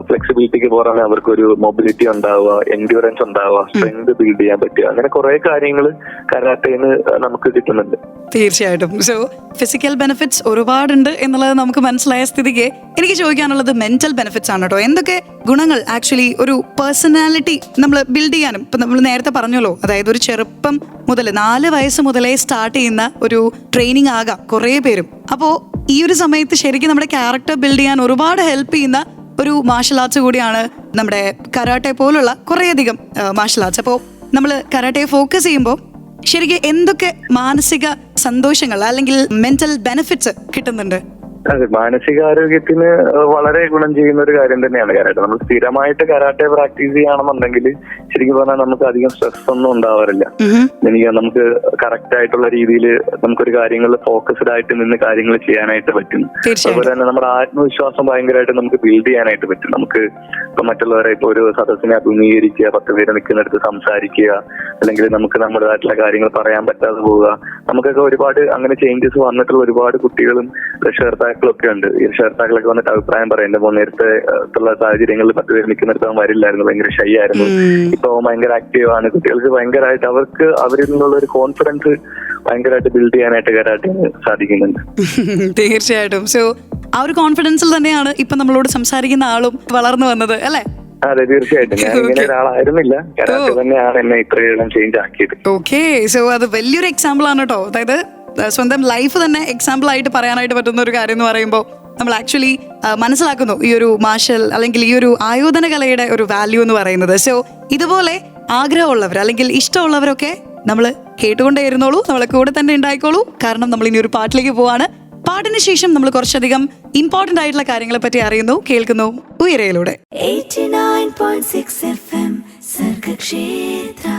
ഫ്ലെക്സിബിലിറ്റിക്ക് പുറമെ അവർക്കൊരു മൊബിലിറ്റി ഉണ്ടാവുക, എൻഡ്യൂറൻസ് ഉണ്ടാവുക, സ്ട്രെങ്ത് ബിൽഡ് ചെയ്യാൻ പറ്റുക, അങ്ങനെ കുറെ കാര്യങ്ങൾ കരാട്ടേന്ന് നമുക്ക് കിട്ടുന്നുണ്ട്. തീർച്ചയായിട്ടും. സോ ഫിസിക്കൽ ബെനിഫിറ്റ്സ് ഒരുപാടുണ്ട് എന്നുള്ളത് നമുക്ക് മനസ്സിലായ സ്ഥിതിക്ക് എനിക്ക് ചോദിക്കാനുള്ളത് മെന്റൽ ബെനിഫിറ്റ്സ് ആണ് കേട്ടോ. എന്തൊക്കെ ഗുണങ്ങൾ ആക്ച്വലി ഒരു പേഴ്സണാലിറ്റി നമ്മൾ ബിൽഡ് ചെയ്യാനും, ഇപ്പൊ നമ്മൾ നേരത്തെ പറഞ്ഞല്ലോ, അതായത് ഒരു ചെറുപ്പം മുതൽ 4 വയസ്സ് മുതലേ സ്റ്റാർട്ട് ചെയ്യുന്ന ഒരു ട്രെയിനിങ് ആകാം കുറേ പേരും. അപ്പോൾ ഈ ഒരു സമയത്ത് ശരിക്കും നമ്മുടെ ക്യാരക്ടർ ബിൽഡ് ചെയ്യാൻ ഒരുപാട് ഹെൽപ്പ് ചെയ്യുന്ന ഒരു മാർഷൽ ആർട്സ് കൂടിയാണ് നമ്മുടെ കരാട്ടെ പോലുള്ള കുറേയധികം മാർഷൽ ആർട്സ്. അപ്പോൾ നമ്മൾ കരാട്ടയെ ഫോക്കസ് ചെയ്യുമ്പോൾ ശരിക്കും എന്തൊക്കെ മാനസിക സന്തോഷങ്ങൾ അല്ലെങ്കിൽ മെന്റൽ ബെനിഫിറ്റ്സ് കിട്ടുന്നുണ്ട്? അതെ, മാനസികാരോഗ്യത്തിന് വളരെ ഗുണം ചെയ്യുന്ന ഒരു കാര്യം തന്നെയാണ് കരാട്ടെ. നമ്മൾ സ്ഥിരമായിട്ട് കരാട്ടെ പ്രാക്ടീസ് ചെയ്യുകയാണെന്നുണ്ടെങ്കിൽ ശരിക്കും പറഞ്ഞാൽ നമുക്ക് അധികം സ്ട്രെസ് ഒന്നും ഉണ്ടാവാറില്ല. നമുക്ക് കറക്റ്റ് ആയിട്ടുള്ള രീതിയിൽ നമുക്കൊരു കാര്യങ്ങളിൽ ഫോക്കസ്ഡ് ആയിട്ട് നിന്ന് കാര്യങ്ങൾ ചെയ്യാനായിട്ട് പറ്റും. അതുപോലെ തന്നെ നമ്മുടെ ആത്മവിശ്വാസം ഭയങ്കരമായിട്ട് നമുക്ക് ബിൽഡ് ചെയ്യാനായിട്ട് പറ്റും. നമുക്ക് ഇപ്പൊ മറ്റുള്ളവരെ ഇപ്പൊ ഒരു സദസ്സിനെ അഭിമുഖീകരിക്കുക, 10 പേര് നിൽക്കുന്നിടത്ത് സംസാരിക്കുക, അല്ലെങ്കിൽ നമുക്ക് നമ്മുടേതായിട്ടുള്ള കാര്യങ്ങൾ പറയാൻ പറ്റാതെ പോവുക, നമുക്കൊക്കെ ഒരുപാട് അങ്ങനെ ചേഞ്ചസ് വന്നിട്ടുള്ള ഒരുപാട് കുട്ടികളും രക്ഷകർത്താക്കളൊക്കെ ഉണ്ട്. ഈ രക്ഷകർത്താക്കളൊക്കെ വന്നിട്ട് അഭിപ്രായം പറയും, എന്റെ നേരത്തെ ഉള്ള സാഹചര്യങ്ങളിൽ 10 പേര് നിൽക്കുന്നിടത്ത് അവൻ വരില്ലായിരുന്നു, ഭയങ്കര ഷൈ ആയിരുന്നു, ഇപ്പൊ ഭയങ്കര ആക്റ്റീവ് ആണ്. കുട്ടികൾക്ക് ഭയങ്കരമായിട്ട് അവർക്ക് അവരിൽ നിന്നുള്ള ഒരു കോൺഫിഡൻസ് ഭയങ്കരമായിട്ട് ബിൽഡ് ചെയ്യാനായിട്ട് കരാട്ടേന് സാധിക്കുന്നുണ്ട്. തീർച്ചയായിട്ടും. സോ ആ ഒരു കോൺഫിഡൻസിൽ തന്നെയാണ് ഇപ്പൊ നമ്മളോട് സംസാരിക്കുന്ന ആളും വളർന്നു വന്നത് അല്ലേ? അതെ, തീർച്ചയായിട്ടും. ഞാൻ ഇങ്ങനെ ഒരാളായിരുന്നില്ല, കരാട്ടെ തന്നെയാണ് എന്നെ ഇത്രയും ചേഞ്ച് ആക്കിയത്. ഓക്കെ, സോ അത് വലിയൊരു എക്സാമ്പിൾ ആണ് കേട്ടോ. അതായത് സ്വന്തം ലൈഫ് തന്നെ എക്സാമ്പിൾ ആയിട്ട് പറയാനായിട്ട് പറ്റുന്ന ഒരു കാര്യം എന്ന് പറയുമ്പോൾ നമ്മൾ ആക്ച്വലി മനസ്സിലാക്കുന്നു ഈ ഒരു മാർഷൽ അല്ലെങ്കിൽ ഈ ഒരു ആയോധന കലയുടെ ഒരു വാല്യൂ എന്ന് പറയുന്നത്. സോ ഇതുപോലെ ആഗ്രഹമുള്ളവർ അല്ലെങ്കിൽ ഇഷ്ടമുള്ളവരൊക്കെ നമ്മൾ കേട്ടുകൊണ്ടേയിരുന്നോളൂ, നമ്മളെ കൂടെ തന്നെ ഉണ്ടായിക്കോളൂ. കാരണം നമ്മൾ ഇനി ഒരു പാട്ടിലേക്ക് പോവാണ്. പാട്ടിന് ശേഷം നമ്മൾ കുറച്ചധികം ഇമ്പോർട്ടന്റ് ആയിട്ടുള്ള കാര്യങ്ങളെ പറ്റി അറിയുന്നു, കേൾക്കുന്നു ഉയരയിലൂടെ. 89.6 FM Sargakshetra.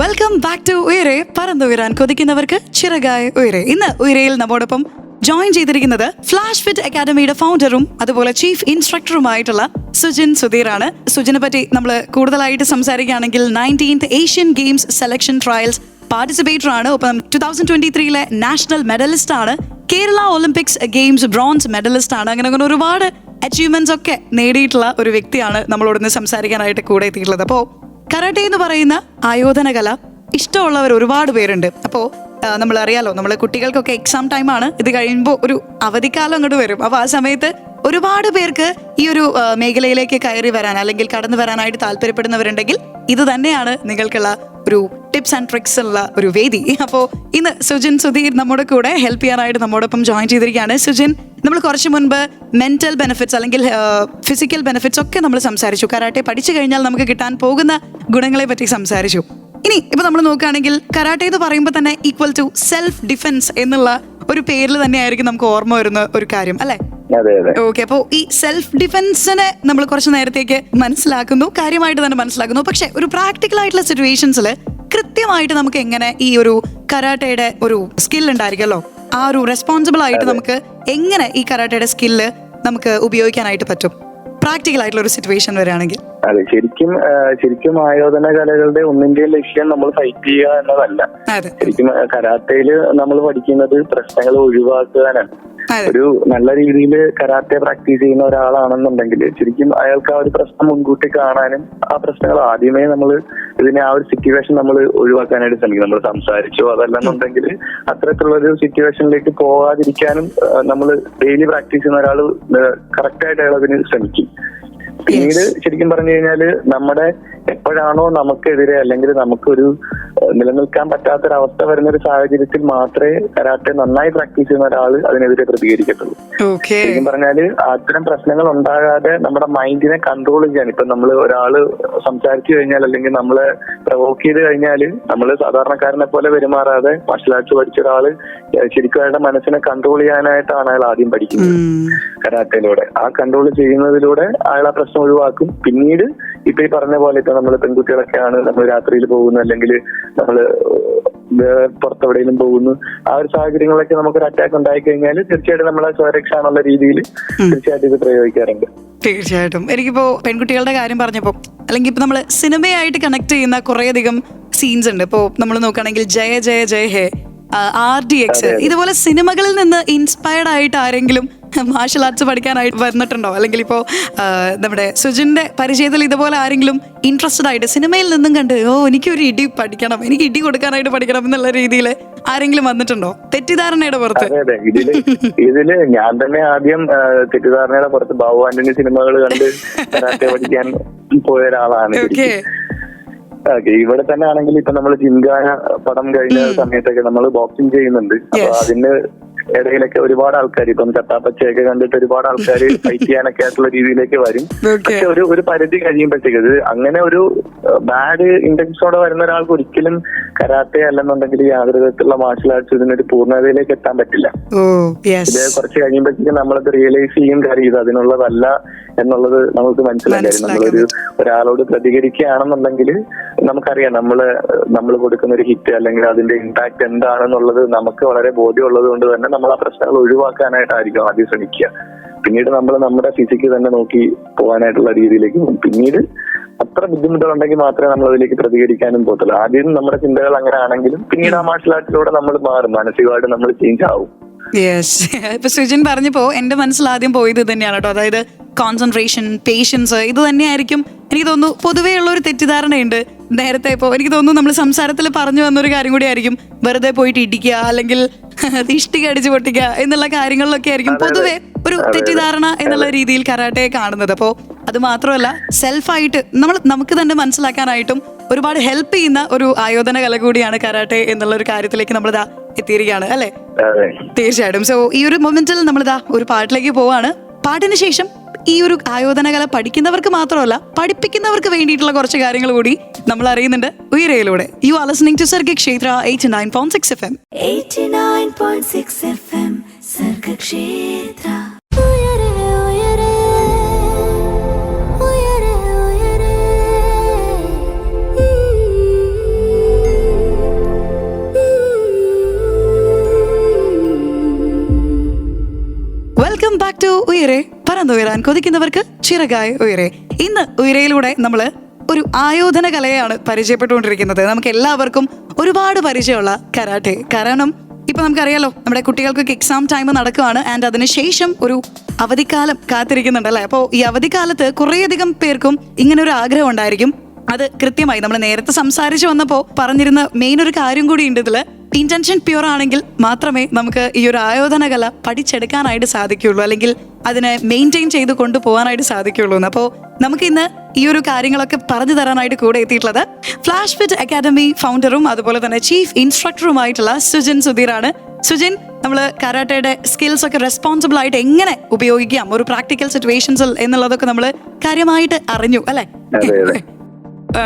Welcome back to Uyare. പറന്നുയരാൻ കൊതിക്കുന്നവർക്ക് ചിറകായ ഉയരെ. ഇന്ന് ഉയരയിൽ നമ്മോടൊപ്പം ജോയിൻ ചെയ്തിരിക്കുന്നത് ഫ്ലാഷ് ഫിറ്റ് അക്കാദമിയുടെ ഫൗണ്ടറും അതുപോലെ ചീഫ് ഇൻസ്ട്രക്ടറുമായിട്ടുള്ള സുജിൻ സുധീറാണ്. സുജിനെ പറ്റി നമ്മൾ കൂടുതലായിട്ട് സംസാരിക്കുകയാണെങ്കിൽ 19th Asian games selection trials participator ആണ്. ഒപ്പം 2023 നാഷണൽ മെഡലിസ്റ്റ് ആണ്. Kerala Olympics games bronze medallist ആണ്. അങ്ങനെ ഒരുപാട് അച്ചീവ്മെന്റ്സ് ഒക്കെ നേടിയിട്ടുള്ള ഒരു വ്യക്തിയാണ് നമ്മളോടൊന്ന് സംസാരിക്കാനായിട്ട് കൂടെ എത്തിയിട്ടുള്ളത്. അപ്പോൾ കരാട്ടെ എന്ന് പറയുന്ന ആയോധന കല ഇഷ്ടമുള്ളവർ ഒരുപാട് പേരുണ്ട്. അപ്പോൾ നമ്മൾ അറിയാലോ, നമ്മൾ കുട്ടികൾക്കൊക്കെ എക്സാം ടൈമാണ്. ഇത് കഴിയുമ്പോൾ ഒരു അവധിക്കാലം അങ്ങോട്ട് വരും. അപ്പോൾ ആ സമയത്ത് ഒരുപാട് പേർക്ക് ഈ ഒരു മേഖലയിലേക്ക് കയറി വരാൻ അല്ലെങ്കിൽ കടന്നു വരാനായിട്ട് താല്പര്യപ്പെടുന്നവരുണ്ടെങ്കിൽ ഇത് തന്നെയാണ് നിങ്ങൾക്കുള്ള ഒരു ടിപ്സ് ആൻഡ് ട്രിക്സ് ഉള്ള ഒരു വേദി. അപ്പോൾ ഇന്ന് സുജിൻ സുധീർ നമ്മുടെ കൂടെ ഹെൽപ്പ് ചെയ്യാനായിട്ട് നമ്മോടൊപ്പം ജോയിൻ ചെയ്തിരിക്കുകയാണ്. സുജിൻ, നമ്മൾ കുറച്ച് മുൻപ് മെന്റൽ ബെനിഫിറ്റ്സ് അല്ലെങ്കിൽ ഫിസിക്കൽ ബെനിഫിറ്റ്സ് ഒക്കെ നമ്മൾ സംസാരിച്ചു. കരാട്ടെ പഠിച്ചു കഴിഞ്ഞാൽ നമുക്ക് കിട്ടാൻ പോകുന്ന ഗുണങ്ങളെ പറ്റി സംസാരിച്ചു. ഇനി ഇപ്പൊ നമ്മൾ നോക്കുകയാണെങ്കിൽ കരാട്ടെ എന്ന് പറയുമ്പോൾ തന്നെ ഈക്വൽ ടു സെൽഫ് ഡിഫെൻസ് എന്നുള്ള ഒരു പേരിൽ തന്നെയായിരിക്കും നമുക്ക് ഓർമ്മ വരുന്ന ഒരു കാര്യം അല്ലെ? ഓക്കെ, അപ്പോൾ ഈ സെൽഫ് ഡിഫെൻസിനെ നമ്മൾ കുറച്ച് നേരത്തേക്ക് മനസ്സിലാക്കുന്നു, കാര്യമായിട്ട് തന്നെ മനസ്സിലാക്കുന്നു. പക്ഷെ ഒരു പ്രാക്ടിക്കൽ ആയിട്ടുള്ള സിറ്റുവേഷൻസിൽ കൃത്യമായിട്ട് നമുക്ക് എങ്ങനെ ഈ ഒരു കരാട്ടയുടെ ഒരു സ്കിൽ ഉണ്ടായിരിക്കുമല്ലോ, ആ ഒരു റെസ്പോൺസിബിൾ ആയിട്ട് നമുക്ക് എങ്ങനെ ഈ കരാട്ടയുടെ സ്കില്ല് നമുക്ക് ഉപയോഗിക്കാനായിട്ട് പറ്റും പ്രാക്ടിക്കൽ ആയിട്ടുള്ള ഒരു സിറ്റുവേഷൻ വരികയാണെങ്കിൽ? അതെ, ശരിക്കും ആയോധന കലകളുടെ ഒന്നിന്റെ ലക്ഷ്യം നമ്മൾ ഫൈറ്റ് ചെയ്യുക എന്നതല്ല. ശരിക്കും കരാട്ടയില് നമ്മൾ പഠിക്കുന്നത് പ്രശ്നങ്ങൾ ഒഴിവാക്കാനാണ്. ഒരു നല്ല രീതിയിൽ കരാട്ടെ പ്രാക്ടീസ് ചെയ്യുന്ന ഒരാളാണെന്നുണ്ടെങ്കിൽ ശരിക്കും അയാൾക്ക് ആ ഒരു പ്രശ്നം മുൻകൂട്ടി കാണാനും ആ പ്രശ്നങ്ങൾ ആദ്യമേ നമ്മൾ ഇതിനെ ആ ഒരു സിറ്റുവേഷൻ നമ്മൾ ഒഴിവാക്കാനായിട്ട് ശ്രമിക്കും. നമ്മൾ സംസാരിച്ചോ അതല്ലെന്നുണ്ടെങ്കിൽ അത്തരത്തിലുള്ള ഒരു സിറ്റുവേഷനിലേക്ക് പോകാതിരിക്കാനും നമ്മൾ ഡെയിലി പ്രാക്ടീസ് ചെയ്യുന്ന ഒരാൾ കറക്റ്റായിട്ട് അയാൾ അതിന് ശ്രമിക്കും. പിന്നീട് ശരിക്കും പറഞ്ഞു കഴിഞ്ഞാല് നമ്മുടെ എപ്പോഴാണോ നമുക്കെതിരെ അല്ലെങ്കിൽ നമുക്കൊരു നിലനിൽക്കാൻ പറ്റാത്തൊരവസ്ഥ വരുന്ന ഒരു സാഹചര്യത്തിൽ മാത്രമേ കരാട്ടെ നന്നായി പ്രാക്ടീസ് ചെയ്യുന്ന ഒരാൾ അതിനെതിരെ പ്രതികരിക്കത്തുള്ളൂ. ശരിക്കും പറഞ്ഞാല് അത്തരം പ്രശ്നങ്ങൾ ഉണ്ടാകാതെ നമ്മുടെ മൈൻഡിനെ കൺട്രോൾ ചെയ്യാൻ ഇപ്പൊ നമ്മൾ ഒരാള് സംസാരിച്ചു കഴിഞ്ഞാൽ അല്ലെങ്കിൽ നമ്മളെ പ്രൊവോക്ക് ചെയ്ത് കഴിഞ്ഞാൽ നമ്മൾ സാധാരണക്കാരനെ പോലെ പെരുമാറാതെ മാർഷൽ ആർട്സ് പഠിച്ച ഒരാള് ശരിക്കും അയാളുടെ മനസ്സിനെ കൺട്രോൾ ചെയ്യാനായിട്ടാണ് അയാൾ ആദ്യം പഠിക്കുന്നത് കരാട്ടയിലൂടെ. ആ കൺട്രോൾ ചെയ്യുന്നതിലൂടെ അയാൾ ആ പ്രശ്നം ഒഴിവാക്കും. പിന്നീട് ഇപ്പൊ ഈ പറഞ്ഞ പോലെ ഇപ്പൊ നമ്മൾ പെൺകുട്ടികളൊക്കെയാണ് നമ്മൾ രാത്രിയിൽ പോകുന്നു അല്ലെങ്കിൽ നമ്മൾ പുറത്തെവിടെയെങ്കിലും പോകുന്നു, ആ ഒരു സാഹചര്യങ്ങളൊക്കെ നമുക്കൊരു അറ്റാക്ക് ഉണ്ടായി കഴിഞ്ഞാൽ തീർച്ചയായിട്ടും നമ്മളെ സ്വരക്ഷ എന്നുള്ള രീതിയിൽ തീർച്ചയായിട്ടും ഇത് പ്രയോഗിക്കാറുണ്ട്. തീർച്ചയായിട്ടും. എനിക്കിപ്പോ പെൺകുട്ടികളുടെ കാര്യം പറഞ്ഞപ്പോ അല്ലെങ്കിൽ ഇപ്പൊ നമ്മള് സിനിമയായിട്ട് കണക്ട് ചെയ്യുന്ന കുറേയധികം സീൻസ് ഉണ്ട്. ഇപ്പോ നമ്മൾ നോക്കുകയാണെങ്കിൽ ജയ ജയ ജയ ഹേ, RDX, ഇതുപോലെ സിനിമകളിൽ നിന്ന് ഇൻസ്പയർഡ് ആയിട്ട് ആരെങ്കിലും മാർഷൽ ആർട്സ് പഠിക്കാനായിട്ട് വന്നിട്ടുണ്ടോ? അല്ലെങ്കിൽ ഇപ്പോ നമ്മുടെ സുജിന്റെ പരിചയത്തിൽ ഇതുപോലെ ആരെങ്കിലും ഇൻട്രസ്റ്റഡ് ആയിട്ട് സിനിമയിൽ നിന്നും കണ്ട് എനിക്കൊരു ഇടി പഠിക്കണം, എനിക്ക് ഇടി കൊടുക്കാനായിട്ട് പഠിക്കണം എന്നുള്ള രീതിയിൽ ആരെങ്കിലും വന്നിട്ടുണ്ടോ തെറ്റിദ്ധാരണയുടെ പുറത്ത്? ഇതില് ഞാൻ തന്നെ ആദ്യം തെറ്റിദ്ധാരണയുടെ പുറത്ത് ബാബു ആന്റണി സിനിമകൾ കണ്ട് കരാട്ടെ പഠിക്കാൻ പോയ ഒരാളാണ്. ഇവിടെ തന്നെ ആണെങ്കിൽ ഇപ്പൊ നമ്മള് ജിംഖാന പടം കഴിഞ്ഞ സമയത്തൊക്കെ നമ്മൾ ബോക്സിംഗ് ചെയ്യുന്നുണ്ട്. അപ്പൊ അതിന് ഇടയിലൊക്കെ ഒരുപാട് ആൾക്കാർ ഇപ്പം ചട്ടാപ്പച്ചയൊക്കെ കണ്ടിട്ട് ഒരുപാട് ആൾക്കാർ ഫൈറ്റ് ചെയ്യാനൊക്കെ ആയിട്ടുള്ള രീതിയിലേക്ക് വരും. പക്ഷെ ഒരു പരിധി കഴിയുമ്പോഴത്തേക്ക് ഇത് അങ്ങനെ ഒരു ബാഡ് ഇന്റൻഷനോടെ വരുന്ന ഒരാൾക്ക് ഒരിക്കലും കരാട്ടെ അല്ലെന്നുണ്ടെങ്കിൽ യാതൊരു വിധത്തിലുള്ള മാർഷൽ ആർട്സ് ഇതിനൊരു പൂർണ്ണതയിലേക്ക് എത്താൻ പറ്റില്ല. ഇത് കുറച്ച് കഴിയുമ്പോഴത്തേക്കും നമ്മളത് റിയലൈസ് ചെയ്യും കാര്യം ഇത് അതിനുള്ളതല്ല എന്നുള്ളത് നമുക്ക് മനസ്സിലായി. നമ്മളൊരു ഒരാളോട് പ്രതികരിക്കുകയാണെന്നുണ്ടെങ്കിൽ നമുക്കറിയാം നമ്മൾ കൊടുക്കുന്ന ഒരു ഹിറ്റ് അല്ലെങ്കിൽ അതിന്റെ ഇമ്പാക്ട് എന്താണെന്നുള്ളത് നമുക്ക് വളരെ ബോധ്യമുള്ളത് കൊണ്ട് തന്നെ നമ്മൾ ആ പ്രശ്നങ്ങൾ ഒഴിവാക്കാനായിട്ടായിരിക്കും ആദ്യം ശ്രമിക്കുക. പിന്നീട് നമ്മൾ നമ്മുടെ ഫിസിക്ക് തന്നെ നോക്കി പോകാനായിട്ടുള്ള രീതിയിലേക്ക് പോകും. പിന്നീട് അത്ര ബുദ്ധിമുട്ടുകളുണ്ടെങ്കിൽ മാത്രമേ നമ്മൾ അതിലേക്ക് പ്രതികരിക്കാനും പോകത്തുള്ളൂ. ആദ്യം നമ്മുടെ ചിന്തകൾ അങ്ങനെ ആണെങ്കിലും പിന്നീട് ആ മാർഷൽ ആർട്ടിലൂടെ നമ്മൾ മാറും, മാനസികമായിട്ട് നമ്മൾ ചേഞ്ച് ആവും. യെസ്. ഇപ്പൊ സുജിൻ പറഞ്ഞപ്പോ എന്റെ മനസ്സിൽ ആദ്യം പോയത് ഇത് തന്നെയാണ് കേട്ടോ. അതായത് കോൺസെൻട്രേഷൻ, പേഷ്യൻസ്, ഇത് തന്നെയായിരിക്കും എനിക്ക് തോന്നുന്നു പൊതുവേ ഉള്ള ഒരു തെറ്റിദ്ധാരണയുണ്ട്. നേരത്തെ ഇപ്പോ എനിക്ക് തോന്നുന്നു നമ്മൾ സംസാരത്തിൽ പറഞ്ഞു വന്നൊരു കാര്യം കൂടി ആയിരിക്കും വെറുതെ പോയിട്ട് ഇടിക്കുക അല്ലെങ്കിൽ ഇഷ്ടിക അടിച്ച് പൊട്ടിക്കുക എന്നുള്ള കാര്യങ്ങളിലൊക്കെ ആയിരിക്കും പൊതുവെ ഒരു തെറ്റിദ്ധാരണ എന്നുള്ള രീതിയിൽ കരാട്ടെ കാണുന്നത്. അപ്പോ അത് മാത്രമല്ല സെൽഫായിട്ട് നമുക്ക് തന്നെ മനസ്സിലാക്കാനായിട്ടും ഒരുപാട് ഹെൽപ്പ് ചെയ്യുന്ന ഒരു ആയോധന കല കൂടിയാണ് കരാട്ടെ എന്നുള്ള ഒരു കാര്യത്തിലേക്ക് നമ്മളിതാ എത്തിയിരിക്കുകയാണ് അല്ലെ? തീർച്ചയായിട്ടും. സോ ഈ ഒരു മൊമെന്റിൽ നമ്മളിതാ ഒരു പാട്ടിലേക്ക് പോവാണ്. പാട്ടിന് ശേഷം ഈ ഒരു ആയോധന കല പഠിക്കുന്നവർക്ക് മാത്രമല്ല പഠിപ്പിക്കുന്നവർക്ക് വേണ്ടിയിട്ടുള്ള കുറച്ച് കാര്യങ്ങൾ കൂടി നമ്മൾ അറിയുന്നുണ്ട് ഉയരയിലൂടെ. You are listening to Sargakshetra 89.6 FM. 89.6 FM Sargakshetra. Welcome back to Uyare, പറന്നുയരാൻ കൊതിക്കുന്നവർക്ക് ചിറകായ ഉയരെ. ഇന്ന് ഉയരയിലൂടെ നമ്മള് ഒരു ആയോധന കലയാണ് പരിചയപ്പെട്ടുകൊണ്ടിരിക്കുന്നത്. നമുക്ക് എല്ലാവർക്കും ഒരുപാട് പരിചയമുള്ള കരാട്ടെ. കാരണം ഇപ്പൊ നമുക്കറിയാലോ നമ്മുടെ കുട്ടികൾക്കൊക്കെ എക്സാം ടൈം നടക്കുകയാണ്. ആൻഡ് അതിനുശേഷം ഒരു അവധിക്കാലം കാത്തിരിക്കുന്നുണ്ടല്ലേ. അപ്പോൾ ഈ അവധിക്കാലത്ത് കുറേയധികം പേർക്കും ഇങ്ങനെ ഒരു ആഗ്രഹം ഉണ്ടായിരിക്കും. അത് കൃത്യമായി നമ്മൾ നേരത്തെ സംസാരിച്ചു വന്നപ്പോൾ പറഞ്ഞിരുന്ന മെയിൻ ഒരു കാര്യം കൂടി ഉണ്ട് ഇതില്. ഇന്റൻഷൻ പ്യൂർ ആണെങ്കിൽ മാത്രമേ നമുക്ക് ഈ ഒരു ആയോധന കല പഠിച്ചെടുക്കാനായിട്ട് സാധിക്കുള്ളൂ, അല്ലെങ്കിൽ അതിനെ മെയിൻറ്റെയിൻ ചെയ്ത് കൊണ്ടുപോകാനായിട്ട് സാധിക്കുള്ളൂ. അപ്പോൾ നമുക്ക് ഇന്ന് ഈ ഒരു കാര്യങ്ങളൊക്കെ പറഞ്ഞു തരാനായിട്ട് കൂടെ എത്തിയിട്ടുള്ളത് ഫ്ലാഷ് ഫിറ്റ് അക്കാദമി ഫൗണ്ടറും അതുപോലെ തന്നെ ചീഫ് ഇൻസ്ട്രക്ടറുമായിട്ടുള്ള സുജിൻ സുധീറാണ്. സുജിൻ, നമ്മൾ കരാട്ടയുടെ സ്കിൽസ് ഒക്കെ റെസ്പോൺസിബിൾ ആയിട്ട് എങ്ങനെ ഉപയോഗിക്കാം ഒരു പ്രാക്ടിക്കൽ സിറ്റുവേഷൻസിൽ എന്നുള്ളതൊക്കെ നമ്മൾ കാര്യമായിട്ട് അറിഞ്ഞു അല്ലെ?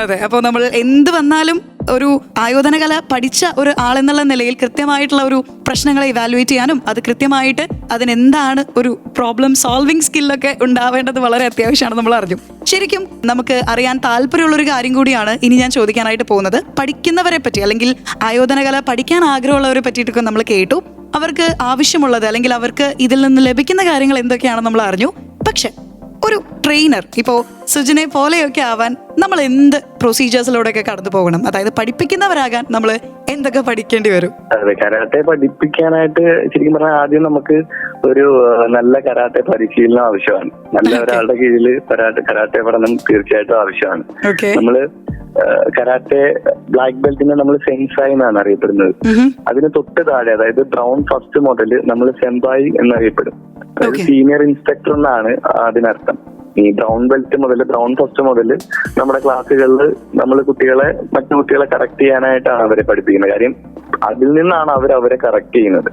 അതെ. അപ്പോൾ നമ്മൾ എന്ത് വന്നാലും ഒരു ആയോധന കല പഠിച്ച ഒരു ആളെന്നുള്ള നിലയിൽ കൃത്യമായിട്ടുള്ള ഒരു പ്രശ്നങ്ങളെ ഇവാലുവേറ്റ് ചെയ്യാനും അത് കൃത്യമായിട്ട് അതിനെന്താണ് ഒരു പ്രോബ്ലം സോൾവിങ് സ്കില്ലൊക്കെ ഉണ്ടാവേണ്ടത് വളരെ അത്യാവശ്യമാണ് നമ്മൾ അറിഞ്ഞു. ശരിക്കും നമുക്ക് അറിയാൻ താല്പര്യമുള്ളൊരു കാര്യം കൂടിയാണ് ഇനി ഞാൻ ചോദിക്കാനായിട്ട് പോകുന്നത്. പഠിക്കുന്നവരെ പറ്റി അല്ലെങ്കിൽ ആയോധന കല പഠിക്കാൻ ആഗ്രഹമുള്ളവരെ പറ്റിയിട്ടൊക്കെ നമ്മൾ കേട്ടു. അവർക്ക് ആവശ്യമുള്ളത് അല്ലെങ്കിൽ അവർക്ക് ഇതിൽ നിന്ന് ലഭിക്കുന്ന കാര്യങ്ങൾ എന്തൊക്കെയാണെന്ന് നമ്മൾ അറിഞ്ഞു. പക്ഷെ ഒരു ട്രെയിനർ ഇപ്പോൾ സുജിനെ പോലെയൊക്കെ ആവാൻ നമ്മൾ എന്ത് പ്രൊസീജിയേഴ്സിലൂടെയൊക്കെ കടന്നു പോകണം? അതായത് പഠിപ്പിക്കുന്നവരാകാൻ നമ്മൾ എന്തൊക്കെ പഠിക്കേണ്ടി വരും? അതെ, കരാട്ടെ പഠിപ്പിക്കാനായിട്ട് ശരിക്കും പറഞ്ഞാൽ ആദ്യം നമുക്ക് ഒരു നല്ല കരാട്ടെ പരിശീലനം ആവശ്യമാണ്. നല്ല ഒരാളുടെ കീഴിൽ കരാട്ടെ പഠനം തീർച്ചയായിട്ടും ആവശ്യമാണ്. നമ്മള് കരാട്ടെ ബ്ലാക്ക് ബെൽറ്റിനെ നമ്മൾ സെൻസായി എന്നാണ് അറിയപ്പെടുന്നത്. അതിന് തൊട്ട് താഴെ, അതായത് ബ്രൗൺ ഫസ്റ്റ് മുതൽ നമ്മൾ സെംപായി എന്നറിയപ്പെടും. സീനിയർ ഇൻസ്ട്രക്ടർ എന്നാണ് അതിനർത്ഥം. ഈ ബ്രൗൺ ബെൽറ്റ് മുതൽ, ബ്രൗൺ ഫസ്റ്റ് മുതൽ നമ്മുടെ ക്ലാസ്സുകളിൽ നമ്മൾ മറ്റു കുട്ടികളെ കറക്റ്റ് ചെയ്യാനായിട്ടാണ് അവരെ പഠിപ്പിക്കുന്നത്. കാര്യം അതിൽ നിന്നാണ് അവരെ കറക്റ്റ് ചെയ്യുന്നത്.